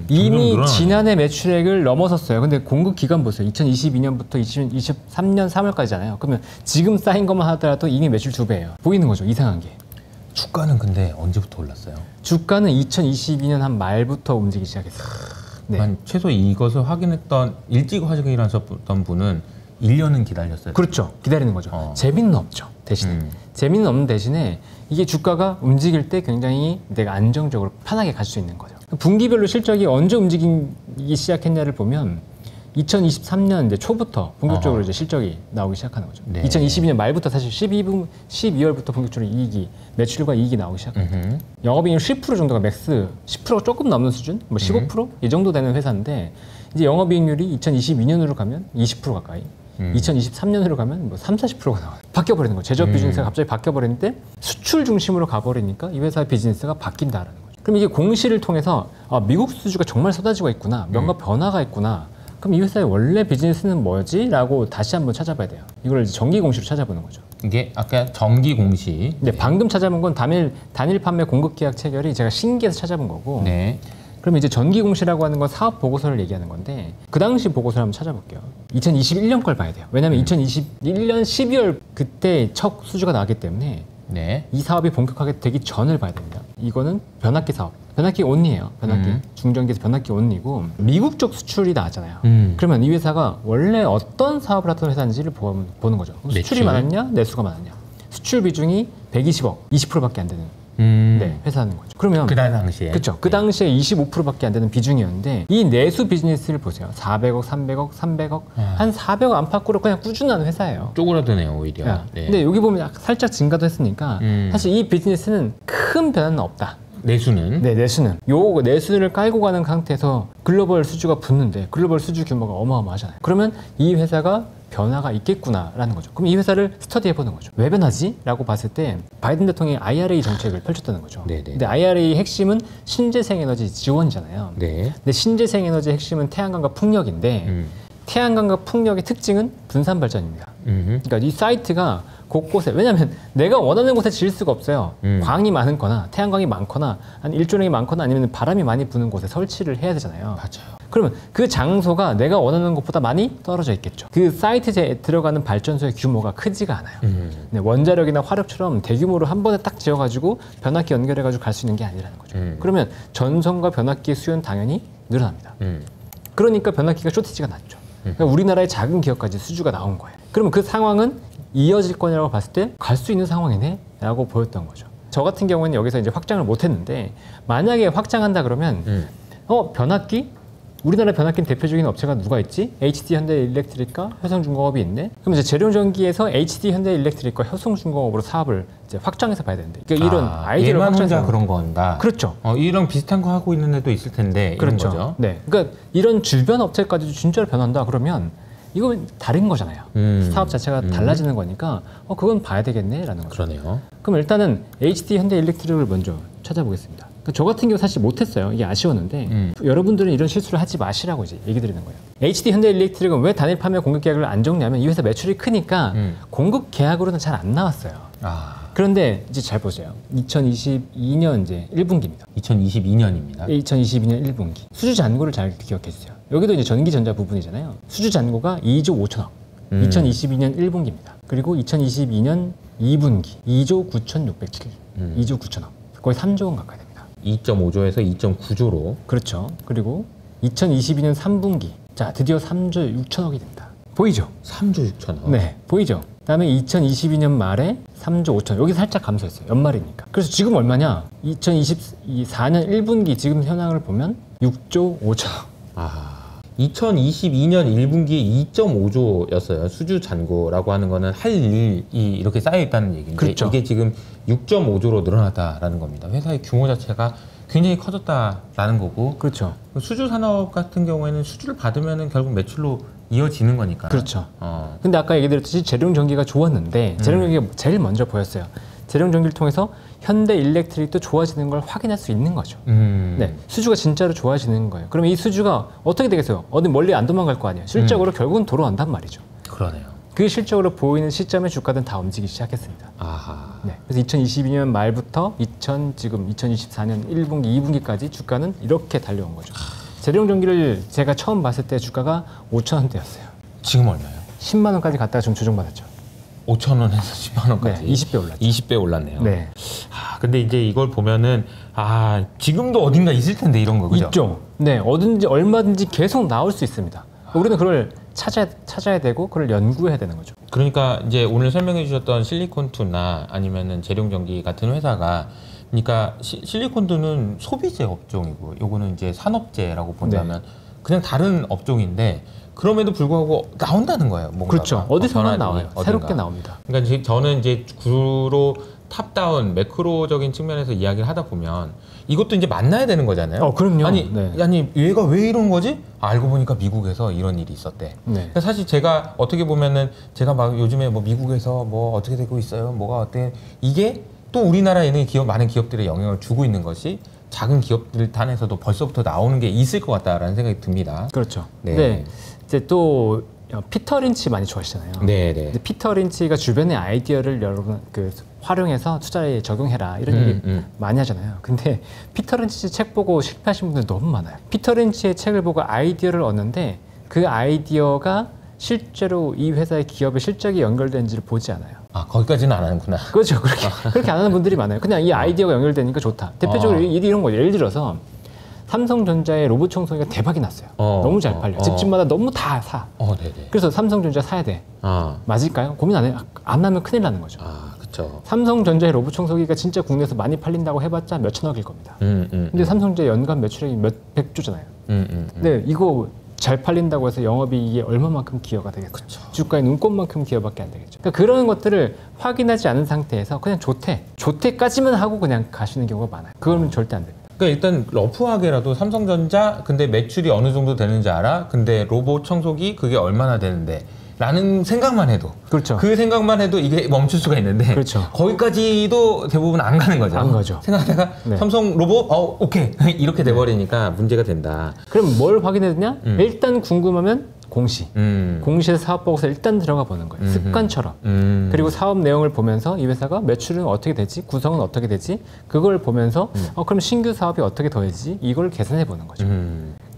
이미 지난해 매출액을 넘어섰어요. 근데 공급 기간 보세요. 2022년부터 2023년 3월까지잖아요. 그러면 지금 쌓인 것만 하더라도 이미 매출 2배예요. 보이는 거죠. 이상한 게. 주가는 근데 언제부터 올랐어요? 주가는 2022년 한 말부터 움직이기 시작했어요. 네. 최소 이것을 확인했던 일찍 확인하셨던 분은 1년은 기다렸어요. 그렇죠. 기다리는 거죠. 재미는 없죠. 대신에. 재미는 없는 대신에 이게 주가가 움직일 때 굉장히 내가 안정적으로 편하게 갈 수 있는 거죠. 분기별로 실적이 언제 움직이기 시작했냐를 보면 2023년 이제 초부터 본격적으로 이제 실적이 나오기 시작하는 거죠. 네. 2022년 말부터 사실 12월부터 본격적으로 매출과 이익이 나오기 시작합니다. 영업이익률 10% 정도가 맥스, 10%가 조금 넘는 수준, 뭐 15% 이 정도 되는 회사인데 이제 영업이익률이 2022년으로 가면 20% 가까이, 2023년으로 가면 뭐 30~40%가 나와요. 바뀌어버리는 거예요. 제조업 비즈니스가 갑자기 바뀌어버리는데 수출 중심으로 가버리니까 이 회사의 비즈니스가 바뀐다라는 거죠. 그럼 이게 공시를 통해서 미국 수주가 정말 쏟아지고 있구나, 뭔가 변화가 있구나. 그럼 이 회사의 원래 비즈니스는 뭐지? 라고 다시 한번 찾아봐야 돼요. 이걸 이제 정기 공시로 찾아보는 거죠. 이게 아까 정기 공시. 네, 방금 찾아본 건 단일 판매 공급 계약 체결이 제가 신기해서 찾아본 거고. 네. 그럼 이제 전기 공시라고 하는 건 사업 보고서를 얘기하는 건데 그 당시 보고서를 한번 찾아볼게요. 2021년 걸 봐야 돼요. 왜냐하면 2021년 12월 그때 첫 수주가 나왔기 때문에 네. 이 사업이 본격화가 되기 전을 봐야 됩니다. 이거는 변압기 사업. 변압기 온리예요. 변압기. 중전기에서 변압기 온리고 미국 쪽 수출이 나왔잖아요. 그러면 이 회사가 원래 어떤 사업을 하던 회사인지를 보는 거죠. 수출이 많았냐? 내수가 많았냐? 수출 비중이 120억, 20%밖에 안 되는 네, 회사는 거죠. 그러면 그 당시에. 그렇죠. 그 당시에 25%밖에 안 되는 비중이었는데 이 내수 비즈니스를 보세요. 400억, 300억, 300억, 한 400억 안팎으로 그냥 꾸준한 회사예요. 쪼그라드네요, 오히려. 네. 근데 여기 보면 살짝 증가도 했으니까 사실 이 비즈니스는 큰 변화는 없다. 내수는? 네, 내수는. 요 내수를 깔고 가는 상태에서 글로벌 수주가 붙는데 글로벌 수주 규모가 어마어마하잖아요. 그러면 이 회사가 변화가 있겠구나라는 거죠. 그럼 이 회사를 스터디해보는 거죠. 왜 변하지? 라고 봤을 때 바이든 대통령이 IRA 정책을 펼쳤다는 거죠. 네네. 근데 IRA의 핵심은 신재생 에너지 지원이잖아요. 네. 근데 신재생 에너지의 핵심은 태양광과 풍력인데 태양광과 풍력의 특징은 분산 발전입니다. 그러니까 이 사이트가 곳곳에, 왜냐하면 내가 원하는 곳에 지을 수가 없어요. 광이 많거나 태양광이 많거나 일조량이 많거나 아니면 바람이 많이 부는 곳에 설치를 해야 되잖아요. 맞아요. 그러면 그 장소가 내가 원하는 곳보다 많이 떨어져 있겠죠. 그 사이트에 들어가는 발전소의 규모가 크지가 않아요. 네, 원자력이나 화력처럼 대규모로 한 번에 딱 지어가지고 변압기 연결해가지고 갈 수 있는 게 아니라는 거죠. 그러면 전선과 변압기의 수요는 당연히 늘어납니다. 그러니까 변압기가 쇼티지가 났죠. 그러니까 우리나라의 작은 기업까지 수주가 나온 거예요. 그러면 그 상황은 이어질 거냐고 봤을 때 갈 수 있는 상황이네 라고 보였던 거죠. 저 같은 경우는 여기서 이제 확장을 못 했는데 만약에 확장한다 그러면 변압기? 우리나라 변압기 대표적인 업체가 누가 있지? HD 현대일렉트릭과 효성중공업이 있네. 그럼 이제 재료전기에서 HD 현대일렉트릭과 효성중공업으로 사업을 이제 확장해서 봐야 되는데. 그러니까 이런 아이디어를 얘만 혼자 그런 건다. 그렇죠. 이런 비슷한 거 하고 있는 애도 있을 텐데. 그렇죠. 이런 거죠. 네. 그러니까 이런 주변 업체까지도 진짜로 변한다 그러면 이건 다른 거잖아요. 사업 자체가 달라지는 거니까 그건 봐야 되겠네라는 거죠. 그러네요. 그럼 일단은 HD 현대일렉트릭을 먼저 찾아보겠습니다. 저 같은 경우 사실 못했어요. 이게 아쉬웠는데 여러분들은 이런 실수를 하지 마시라고 이제 얘기 드리는 거예요. HD 현대일렉트릭은 왜 단일 판매 공급 계약을 안 적냐면 이 회사 매출이 크니까 공급 계약으로는 잘 안 나왔어요. 그런데 이제 잘 보세요. 2022년 이제 1분기입니다. 2022년입니다. 2022년 1분기. 수주 잔고를 잘 기억해 주세요. 여기도 이제 전기전자 부분이잖아요. 수주 잔고가 2조 5천억. 2022년 1분기입니다. 그리고 2022년 2분기 2조 9,607. 2조 9천억. 거의 3조 원 가까이 됩니다. 2.5조에서 2.9조로. 그렇죠. 그리고 2022년 3분기. 자, 드디어 3조 6천억이 됩니다. 보이죠? 3조 6천억. 네, 보이죠? 그다음에 2022년 말에 3조 5천억. 여기 살짝 감소했어요. 연말이니까. 그래서 지금 얼마냐? 2024년 1분기 지금 현황을 보면 6조 5천억. 2022년 1분기에 2.5조였어요. 수주 잔고라고 하는 거는 할 일이 이렇게 쌓여 있다는 얘기인데 그렇죠. 이게 지금 6.5조로 늘어났다라는 겁니다. 회사의 규모 자체가 굉장히 커졌다라는 거고. 그렇죠. 수주 산업 같은 경우에는 수주를 받으면은 결국 매출로 이어지는 거니까. 그렇죠. 근데 아까 얘기 드렸듯이 재룡 전기가 좋았는데 재룡 전기가 제일 먼저 보였어요. 재룡 전기를 통해서 현대일렉트릭도 좋아지는 걸 확인할 수 있는 거죠. 네, 수주가 진짜로 좋아지는 거예요. 그러면 이 수주가 어떻게 되겠어요? 어디 멀리 안 도망갈 거 아니에요. 실적으로 결국은 돌아온단 말이죠. 그러네요. 그 실적으로 보이는 시점에 주가는 다 움직이기 시작했습니다. 네, 그래서 2022년 말부터 지금 2024년 1분기, 2분기까지 주가는 이렇게 달려온 거죠. 재룡 전기를 제가 처음 봤을 때 주가가 5,000원대였어요. 지금 얼마요? 10만 원까지 갔다가 좀 조정받았죠. 5,000원에서 10만 원까지. 네, 20배 올랐죠. 20배 올랐네요. 네. 근데 이제 이걸 보면은 지금도 어딘가 있을 텐데 이런 거 그죠? 있죠. 네, 얼마든지 계속 나올 수 있습니다. 우리는 그걸 찾아야 되고 그걸 연구해야 되는 거죠. 그러니까 이제 오늘 설명해 주셨던 실리콘투나 아니면은 재룡전기 같은 회사가 그러니까 실리콘투는 소비재 업종이고 요거는 이제 산업재라고 본다면 그냥 다른 업종인데 그럼에도 불구하고 나온다는 거예요. 뭔가가. 그렇죠. 어디서나 나와요. 어딘가. 새롭게 나옵니다. 그러니까 저는 이제 주로 탑다운 매크로적인 측면에서 이야기를 하다 보면 이것도 이제 만나야 되는 거잖아요. 그럼요. 아니 얘가 왜 이런 거지? 알고 보니까 미국에서 이런 일이 있었대. 그러니까 사실 제가 어떻게 보면은 제가 막 요즘에 뭐 미국에서 뭐 어떻게 되고 있어요, 뭐가 어때, 이게 또 우리나라에는 많은 기업들의 영향을 주고 있는 것이 작은 기업들 단에서도 벌써부터 나오는 게 있을 것 같다라는 생각이 듭니다. 그렇죠. 네. 이제 또 피터 린치 많이 좋아하시잖아요. 네네. 피터 린치가 주변의 아이디어를 여러분 활용해서 투자에 적용해라 이런 얘기 많이 하잖아요. 근데 피터 린치 책 보고 실패하신 분들 너무 많아요. 피터 린치의 책을 보고 아이디어를 얻는데 그 아이디어가 실제로 이 회사의 기업의 실적이 연결된지를 보지 않아요. 거기까지는 안 하는구나. 그렇죠. 그렇게 안 하는 분들이 많아요. 그냥 이 아이디어가 연결되니까 좋다. 대표적으로 이런 거예요. 예를 들어서 삼성전자의 로봇 청소기가 대박이 났어요. 너무 잘 팔려. 집집마다 너무 다 사. 네네. 그래서 삼성전자 사야 돼. 맞을까요? 고민 안 해요. 안 하면 큰일 나는 거죠. 그렇죠. 삼성전자의 로봇 청소기가 진짜 국내에서 많이 팔린다고 해봤자 몇 천억일 겁니다. 근데 삼성전자 연간 매출액이 몇백 조잖아요. 근데 이거 잘 팔린다고 해서 영업이익이 얼마만큼 기여가 되겠죠? 그쵸. 주가의 눈곱만큼 기여밖에 안 되겠죠. 그러니까 그런 것들을 확인하지 않은 상태에서 그냥 좋대까지만 하고 그냥 가시는 경우가 많아요. 그거는 절대 안 됩니다. 그러니까 일단 러프하게라도 삼성전자 근데 매출이 어느 정도 되는지 알아? 근데 로봇 청소기 그게 얼마나 되는데? 라는 생각만 해도 그렇죠. 그 생각만 해도 이게 멈출 수가 있는데 그렇죠. 거기까지도 대부분 안 가는 거죠. 안 가죠. 생각하다가 삼성 로봇 오케이 이렇게 돼버리니까 문제가 된다. 그럼 뭘 확인해야 되냐? 일단 궁금하면 공시. 공시에서 사업 보고서 일단 들어가 보는 거예요. 습관처럼. 그리고 사업 내용을 보면서 이 회사가 매출은 어떻게 되지? 구성은 어떻게 되지? 그걸 보면서 그럼 신규 사업이 어떻게 더해지지? 이걸 계산해 보는 거죠.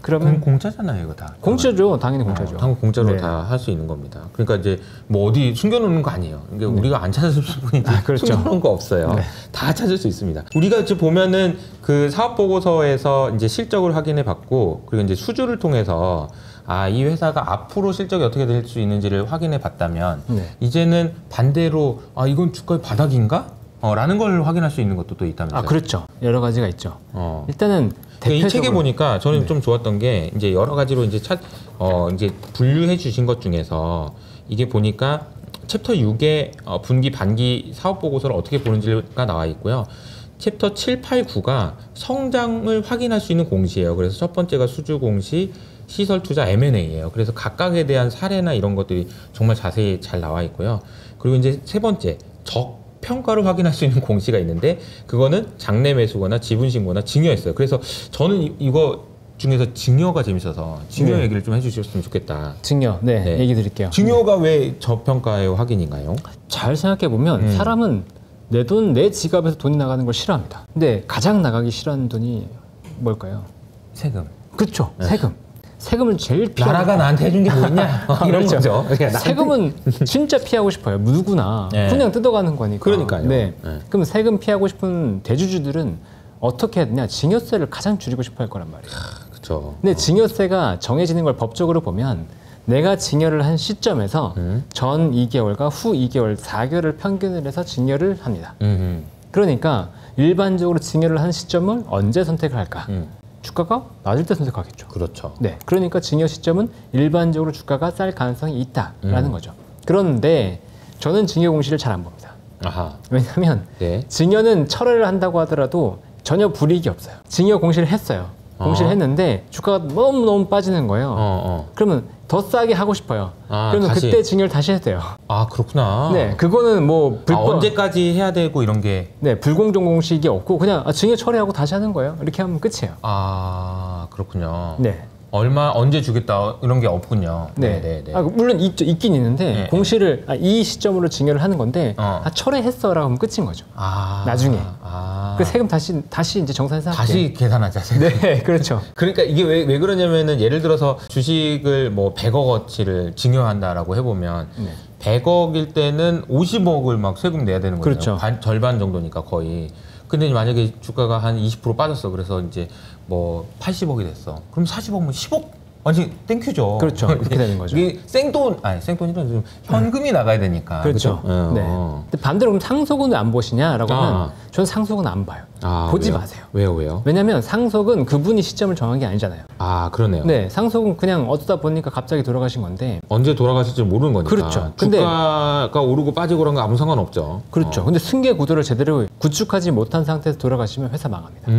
그러면 공짜잖아요, 이거 다. 공짜죠. 당연히 공짜죠. 당연 공짜로 다 할 수 있는 겁니다. 그러니까 이제 뭐 어디 숨겨놓는 거 아니에요. 그러니까 우리가 안 찾았을 뿐이지 그렇죠. 숨겨놓은 거 없어요. 다 찾을 수 있습니다. 우리가 이제 보면은 그 사업 보고서에서 이제 실적을 확인해 봤고 그리고 이제 수주를 통해서 이 회사가 앞으로 실적이 어떻게 될 수 있는지를 확인해 봤다면 이제는 반대로 이건 주가의 바닥인가? 라는 걸 확인할 수 있는 것도 또 있다면서요? 그렇죠. 여러 가지가 있죠. 일단은 이 책에 보니까 저는 좀 좋았던 게 이제 여러 가지로 이제 이제 분류해 주신 것 중에서 이게 보니까 챕터 6에 분기 반기 사업 보고서를 어떻게 보는지가 나와 있고요. 챕터 7, 8, 9가 성장을 확인할 수 있는 공시예요. 그래서 첫 번째가 수주 공시, 시설 투자 M&A예요. 그래서 각각에 대한 사례나 이런 것들이 정말 자세히 잘 나와 있고요. 그리고 이제 세 번째 평가를 확인할 수 있는 공시가 있는데 그거는 장래 매수거나 지분 신고나 증여였어요. 그래서 저는 이거 중에서 증여가 재밌어서 증여 얘기를 좀 해주셨으면 좋겠다. 증여, 얘기 드릴게요. 증여가 왜 저평가의 확인인가요? 잘 생각해 보면 사람은 내 돈, 내 지갑에서 돈이 나가는 걸 싫어합니다. 근데 가장 나가기 싫어하는 돈이 뭘까요? 세금. 그렇죠. 세금. 세금을 제일 피하고 나라가 나한테 해준 게 뭐 있냐? 이런 거죠. 세금은 진짜 피하고 싶어요. 누구나. 그냥 뜯어가는 거니까. 그러니까요. 그럼 세금 피하고 싶은 대주주들은 어떻게 해야 되냐? 증여세를 가장 줄이고 싶어 할 거란 말이에요. 그렇죠. 근데 증여세가 정해지는 걸 법적으로 보면 내가 증여를 한 시점에서 전 2개월과 후 2개월, 4개월을 평균을 해서 증여를 합니다. 그러니까 일반적으로 증여를 한 시점을 언제 선택을 할까? 주가가 낮을 때 선택하겠죠. 그렇죠. 그러니까 증여 시점은 일반적으로 주가가 쌀 가능성이 있다라는 거죠. 그런데 저는 증여 공시를 잘 안 봅니다. 왜냐하면 증여는 철회를 한다고 하더라도 전혀 불이익이 없어요. 증여 공시를 했어요. 공시를 했는데 주가가 너무 빠지는 거예요. 그러면 더 싸게 하고 싶어요. 그러면 그때 증여를 다시 해도 돼요. 그렇구나. 그거는 뭐 언제까지 해야 되고 이런 게 불공정 공식이 없고 그냥 증여 처리하고 다시 하는 거예요. 이렇게 하면 끝이에요. 그렇군요. 언제 주겠다 이런 게 없군요. 물론 있긴 있는데 공시를 이 시점으로 증여를 하는 건데 철회했어라고 하면 끝인 거죠. 나중에 그 세금 다시 이제 정산해서 다시 계산하자. 세금. 그렇죠. 그러니까 이게 왜 그러냐면은 예를 들어서 주식을 뭐 100억어치를 증여한다라고 해보면 100억일 때는 50억을 막 세금 내야 되는 거죠. 그렇죠. 절반 정도니까 거의. 근데 만약에 주가가 한 20% 빠졌어. 그래서 이제 뭐 80억이 됐어. 그럼 40억이면 10억 아니 땡큐죠. 그렇죠. 그렇게 되는 거죠. 이게 생돈이란 좀 현금이 나가야 되니까. 그렇죠. 네. 근데 반대로 그럼 상속은 왜 안 보시냐라고 하면 저는 상속은 안 봐요. 보지 왜요? 마세요. 왜요? 왜냐면 상속은 그분이 시점을 정한 게 아니잖아요. 그러네요. 네, 상속은 그냥 어쩌다 보니까 갑자기 돌아가신 건데 언제 돌아가실지 모르는 거니까. 그렇죠. 근데 주가가 오르고 빠지고 그런 거 아무 상관없죠. 그렇죠. 근데 승계 구조를 제대로 구축하지 못한 상태에서 돌아가시면 회사 망합니다.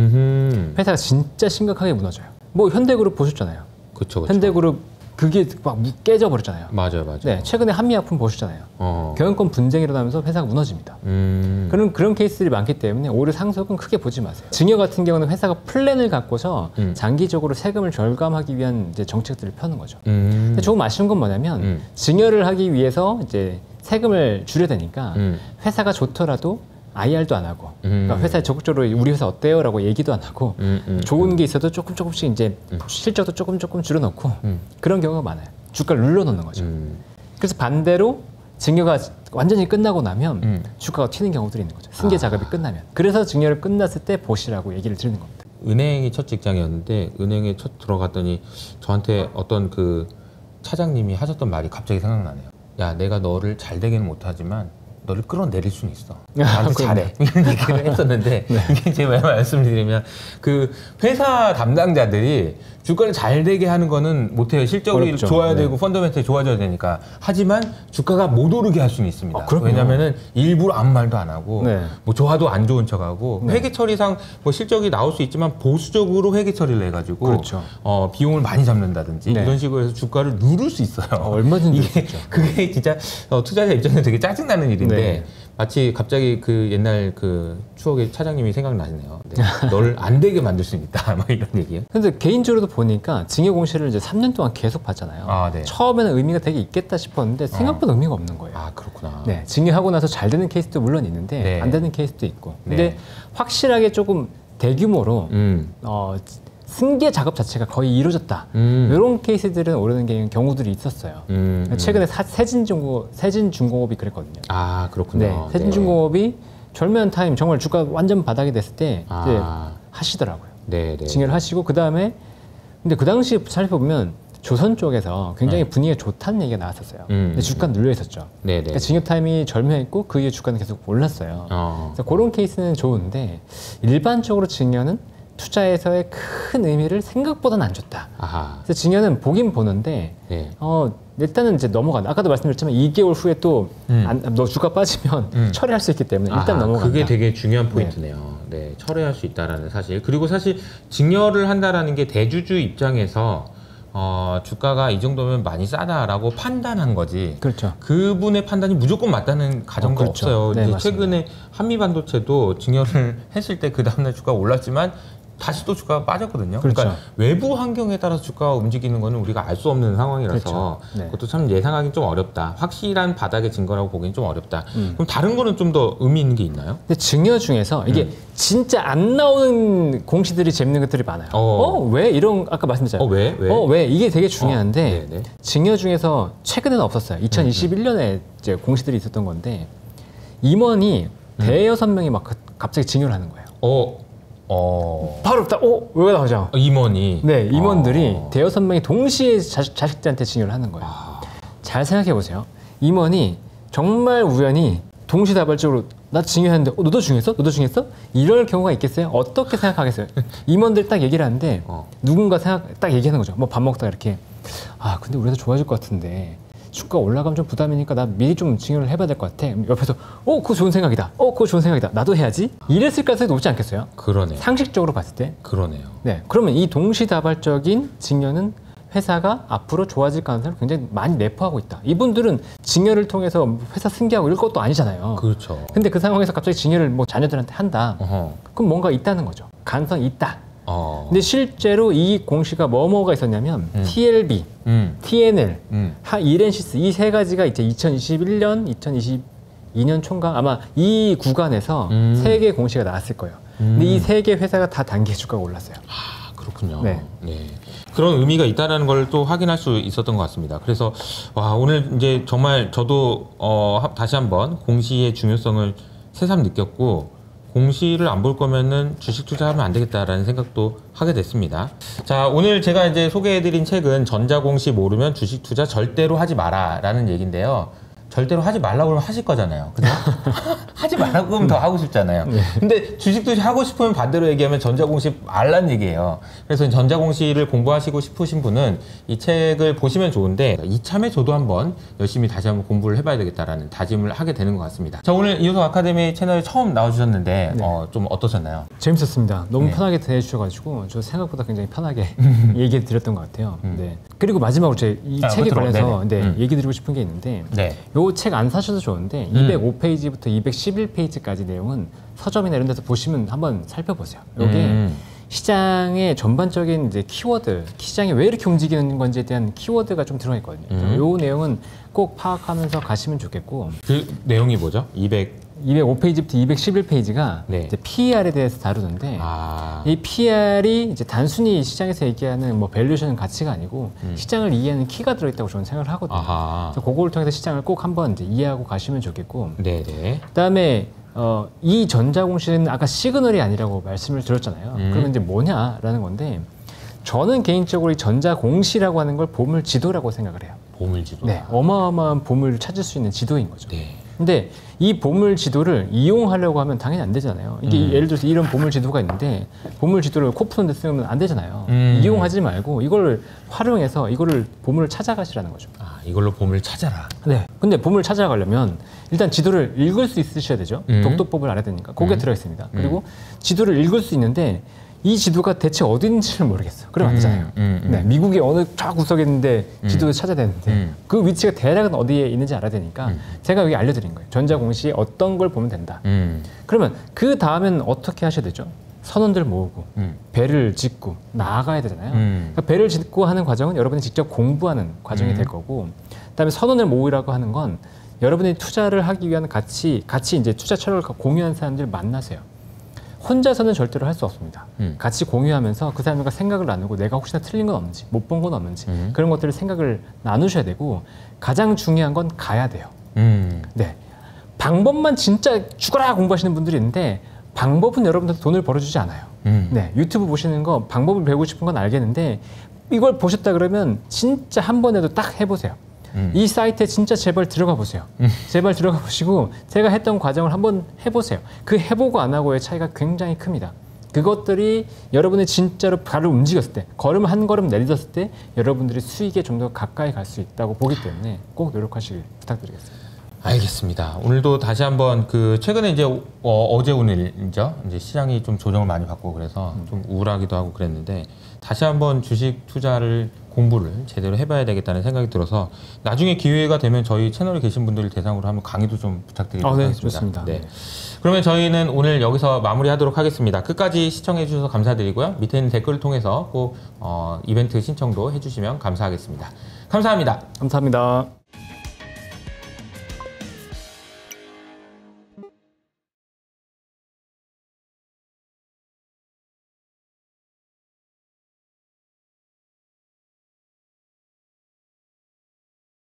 회사가 진짜 심각하게 무너져요. 뭐 현대그룹 보셨잖아요. 그렇죠. 현대그룹 그게 막 깨져 버렸잖아요. 맞아요. 네, 최근에 한미약품 보셨잖아요. 경영권 분쟁이 일어나면서 회사가 무너집니다. 그런 케이스들이 많기 때문에 오히려 상속은 크게 보지 마세요. 증여 같은 경우는 회사가 플랜을 갖고서 장기적으로 세금을 절감하기 위한 이제 정책들을 펴는 거죠. 근데 조금 아쉬운 건 뭐냐면 증여를 하기 위해서 이제 세금을 줄여야 되니까 회사가 좋더라도 IR도 안 하고 그러니까 회사에 적극적으로 우리 회사 어때요? 라고 얘기도 안 하고 좋은 게 있어도 조금씩 이제 실적도 조금 줄여놓고 그런 경우가 많아요. 주가를 눌러놓는 거죠. 그래서 반대로 증여가 완전히 끝나고 나면 주가가 튀는 경우들이 있는 거죠. 승계 작업이 끝나면. 그래서 증여를 끝났을 때 보시라고 얘기를 드리는 겁니다. 은행이 첫 직장이었는데 은행에 첫 들어갔더니 저한테 어떤 그 차장님이 하셨던 말이 갑자기 생각나네요. 야, 내가 너를 잘 되기는 못하지만 너를 끌어내릴 수는 있어. 나한테 잘해. 이런 얘기를 했었는데 네. 이게 제가 말씀을 드리면 그 회사 담당자들이 주가를 잘 되게 하는 거는 못해요. 실적이 어렵죠. 좋아야 네. 되고 펀더멘털이 좋아져야 되니까. 하지만 주가가 못 오르게 할 수는 있습니다. 그럼요. 왜냐면은 일부러 아무 말도 안 하고 네. 뭐 좋아도 안 좋은 척하고 네. 회계 처리상 뭐 실적이 나올 수 있지만 보수적으로 회계 처리를 해가지고 그렇죠. 비용을 많이 잡는다든지 네. 이런 식으로 해서 주가를 누를 수 있어요. 얼마든지 이게 그게 진짜 투자자 입장에서 되게 짜증나는 일인데 네. 마치 갑자기 그 옛날 그 추억의 차장님이 생각나시네요. 네. 너를 안 되게 만들 수 있다. 막 이런 얘기요. 근데 개인적으로도 보니까 증여 공시를 이제 3년 동안 계속 봤잖아요. 네. 처음에는 의미가 되게 있겠다 싶었는데 생각보다 의미가 없는 거예요. 그렇구나. 네, 증여하고 나서 잘 되는 케이스도 물론 있는데 네. 안 되는 케이스도 있고. 근데 네. 확실하게 조금 대규모로 승계 작업 자체가 거의 이루어졌다. 이런 케이스들은 오르는 경우들이 있었어요. 최근에 세진중공업이 그랬거든요. 그렇군요. 네, 세진중공업이 절묘한 타임, 정말 주가 완전 바닥이 됐을 때 이제 하시더라고요. 네. 증여를 하시고 그 다음에 근데 그 당시 살펴보면 조선 쪽에서 굉장히 분위기가 좋다는 얘기가 나왔었어요. 근데 주가는 눌려 있었죠. 그러니까 증여 타임이 절묘했고 그 이후에 주가는 계속 올랐어요. 그래서 그런 케이스는 좋은데 일반적으로 증여는 투자에서의 큰 의미를 생각보다는 안 줬다. 그래서 증여는 보긴 보는데 일단은 이제 넘어간다. 아까도 말씀드렸지만 2개월 후에 또 너 주가 빠지면 철회할 수 있기 때문에 일단 넘어간다. 그게 되게 중요한 포인트네요. 네, 철회할 수 있다라는 사실. 그리고 사실 증여를 한다라는 게 대주주 입장에서 주가가 이 정도면 많이 싸다라고 판단한 거지. 그렇죠. 그분의 판단이 무조건 맞다는 가정도 그렇죠. 없어요. 네, 이제 맞습니다. 최근에 한미반도체도 증여를 했을 때 그 다음날 주가가 올랐지만 다시 또 주가가 빠졌거든요. 그렇죠. 그러니까 외부 환경에 따라서 주가가 움직이는 거는 우리가 알 수 없는 상황이라서 그렇죠. 네. 그것도 참 예상하기 좀 어렵다. 확실한 바닥의 증거라고 보기엔 좀 어렵다. 그럼 다른 거는 좀 더 의미 있는 게 있나요? 근데 증여 중에서 이게 진짜 안 나오는 공시들이 재밌는 것들이 많아요. 왜? 이런 아까 말씀드렸잖아요. 왜? 왜? 이게 되게 중요한데 네네. 증여 중에서 최근에는 없었어요. 2021년에 이제 공시들이 있었던 건데 임원이 대여섯 명이 막 갑자기 증여를 하는 거예요. 바로 딱 왜 나오죠? 임원이. 네, 임원들이 대여섯 명이 동시에 자식들한테 증여를 하는 거예요. 잘 생각해 보세요. 임원이 정말 우연히 동시다발적으로 나 증여했는데 너도 증여했어? 너도 증여했어? 이럴 경우가 있겠어요? 어떻게 생각하겠어요? 임원들이 딱 얘기를 하는데 누군가 딱 얘기하는 거죠. 뭐 밥 먹다가 이렇게 근데 우리 회사 좋아질 것 같은데 주가 올라가면 좀 부담이니까 나 미리 좀 증여를 해봐야 될 것 같아. 옆에서 그거 좋은 생각이다. 그거 좋은 생각이다. 나도 해야지. 이랬을 가능성이 높지 않겠어요? 그러네요. 상식적으로 봤을 때. 그러네요. 네, 그러면 이 동시다발적인 증여는 회사가 앞으로 좋아질 가능성을 굉장히 많이 내포하고 있다. 이분들은 증여를 통해서 회사 승계하고 이럴 것도 아니잖아요. 그렇죠. 근데 그 상황에서 갑자기 증여를 뭐 자녀들한테 한다. 그럼 뭔가 있다는 거죠. 가능성이 있다. 근데 실제로 이 공시가 뭐가 있었냐면 TLB, TNL, 이렌시스 이 세 가지가 이제 2021년, 2022년 총각 아마 이 구간에서 세 개의 공시가 나왔을 거예요. 근데 이 세 개 회사가 다 단기에 주가가 올랐어요. 그렇군요. 네. 그런 의미가 있다라는 걸 또 확인할 수 있었던 것 같습니다. 그래서 오늘 이제 정말 저도 다시 한번 공시의 중요성을 새삼 느꼈고 공시를 안 볼 거면은 주식 투자하면 안 되겠다라는 생각도 하게 됐습니다. 자, 오늘 제가 이제 소개해드린 책은 전자공시 모르면 주식 투자 절대로 하지 마라라는 얘기인데요. 절대로 하지 말라고 하면 하실 거잖아요. 그죠? 하지 말라고 하면 더 하고 싶잖아요. 네. 근데 주식도 하고 싶으면 반대로 얘기하면 전자공시 말란 얘기예요. 그래서 전자공시를 공부하시고 싶으신 분은 이 책을 보시면 좋은데 이참에 저도 한번 열심히 다시 한번 공부를 해봐야 되겠다라는 다짐을 하게 되는 것 같습니다. 자, 오늘 이호석 아카데미 채널에 처음 나와주셨는데 네. 좀 어떠셨나요? 재밌었습니다. 너무 네. 편하게 대해주셔가지고 저 생각보다 굉장히 편하게 얘기 드렸던 것 같아요. 네. 그리고 마지막으로 제 이 책에 관해서 얘기 드리고 싶은 게 있는데 네. 요 책 안 사셔도 좋은데 205페이지부터 211페이지까지 내용은 서점이나 이런 데서 보시면 한번 살펴보세요. 요게 시장의 전반적인 이제 키워드, 시장이 왜 이렇게 움직이는 건지에 대한 키워드가 좀 들어가 있거든요. 요 내용은 꼭 파악하면서 가시면 좋겠고. 그 내용이 뭐죠? 205페이지부터 211페이지가 네. 이제 PER에 대해서 다루는데 이 PER이 이제 단순히 시장에서 얘기하는 뭐 밸류에이션 가치가 아니고 시장을 이해하는 키가 들어있다고 저는 생각을 하거든요. 그래서 그걸 통해서 시장을 꼭 한번 이제 이해하고 가시면 좋겠고. 네네. 그다음에 이 전자공시는 아까 시그널이 아니라고 말씀을 드렸잖아요. 그러면 이제 뭐냐라는 건데 저는 개인적으로 이 전자공시라고 하는 걸 보물지도라고 생각을 해요. 보물지도. 네, 어마어마한 보물을 찾을 수 있는 지도인 거죠. 네. 근데 이 보물 지도를 이용하려고 하면 당연히 안 되잖아요. 이게 예를 들어서 이런 보물 지도가 있는데 보물 지도를 코 푸는 데 쓰면 안 되잖아요. 이용하지 말고 이걸 활용해서 이거를 보물을 찾아가시라는 거죠. 아, 이걸로 보물 찾아라. 네. 근데 보물을 찾아가려면 일단 지도를 읽을 수 있으셔야 되죠. 독도법을 알아야 되니까. 거기에 들어 있습니다. 그리고 지도를 읽을 수 있는데 이 지도가 대체 어디 있는지를 모르겠어. 그러면 안 되잖아요. 네, 미국의 어느 쫙 구석에 있는데 지도를 찾아야 되는데 그 위치가 대략은 어디에 있는지 알아야 되니까 제가 여기 알려드린 거예요. 전자공시에 어떤 걸 보면 된다. 그러면 그 다음엔 어떻게 하셔야 되죠? 선원들 모으고 배를 짓고 나아가야 되잖아요. 그러니까 배를 짓고 하는 과정은 여러분이 직접 공부하는 과정이 될 거고, 그다음에 선원을 모으라고 하는 건 여러분이 투자를 하기 위한 같이 이제 투자 철학을 공유하는 사람들 만나세요. 혼자서는 절대로 할 수 없습니다. 같이 공유하면서 그 사람들과 생각을 나누고 내가 혹시나 틀린 건 없는지 못 본 건 없는지 그런 것들을 생각을 나누셔야 되고, 가장 중요한 건 가야 돼요. 네, 방법만 진짜 죽어라 공부하시는 분들이 있는데 방법은 여러분들 돈을 벌어주지 않아요. 네, 유튜브 보시는 거 방법을 배우고 싶은 건 알겠는데 이걸 보셨다 그러면 진짜 한 번에도 딱 해보세요. 이 사이트에 진짜 제발 들어가 보세요. 제발 들어가 보시고 제가 했던 과정을 한번 해보세요. 그 해보고 안 하고의 차이가 굉장히 큽니다. 그것들이 여러분이 진짜로 발을 움직였을 때, 걸음 한 걸음 내딛었을 때 여러분들이 수익에 좀 더 가까이 갈 수 있다고 보기 때문에 꼭 노력하시길 부탁드리겠습니다. 알겠습니다. 오늘도 다시 한번 최근에 이제 어제 오늘이죠. 이제 시장이 좀 조정을 많이 받고 그래서 좀 우울하기도 하고 그랬는데 다시 한번 주식 투자를 공부를 제대로 해봐야 되겠다는 생각이 들어서 나중에 기회가 되면 저희 채널에 계신 분들을 대상으로 한번 강의도 좀 부탁드리도록 네, 하겠습니다. 좋습니다. 네. 그러면 저희는 오늘 여기서 마무리하도록 하겠습니다. 끝까지 시청해 주셔서 감사드리고요. 밑에 있는 댓글을 통해서 꼭 이벤트 신청도 해주시면 감사하겠습니다. 감사합니다. 감사합니다.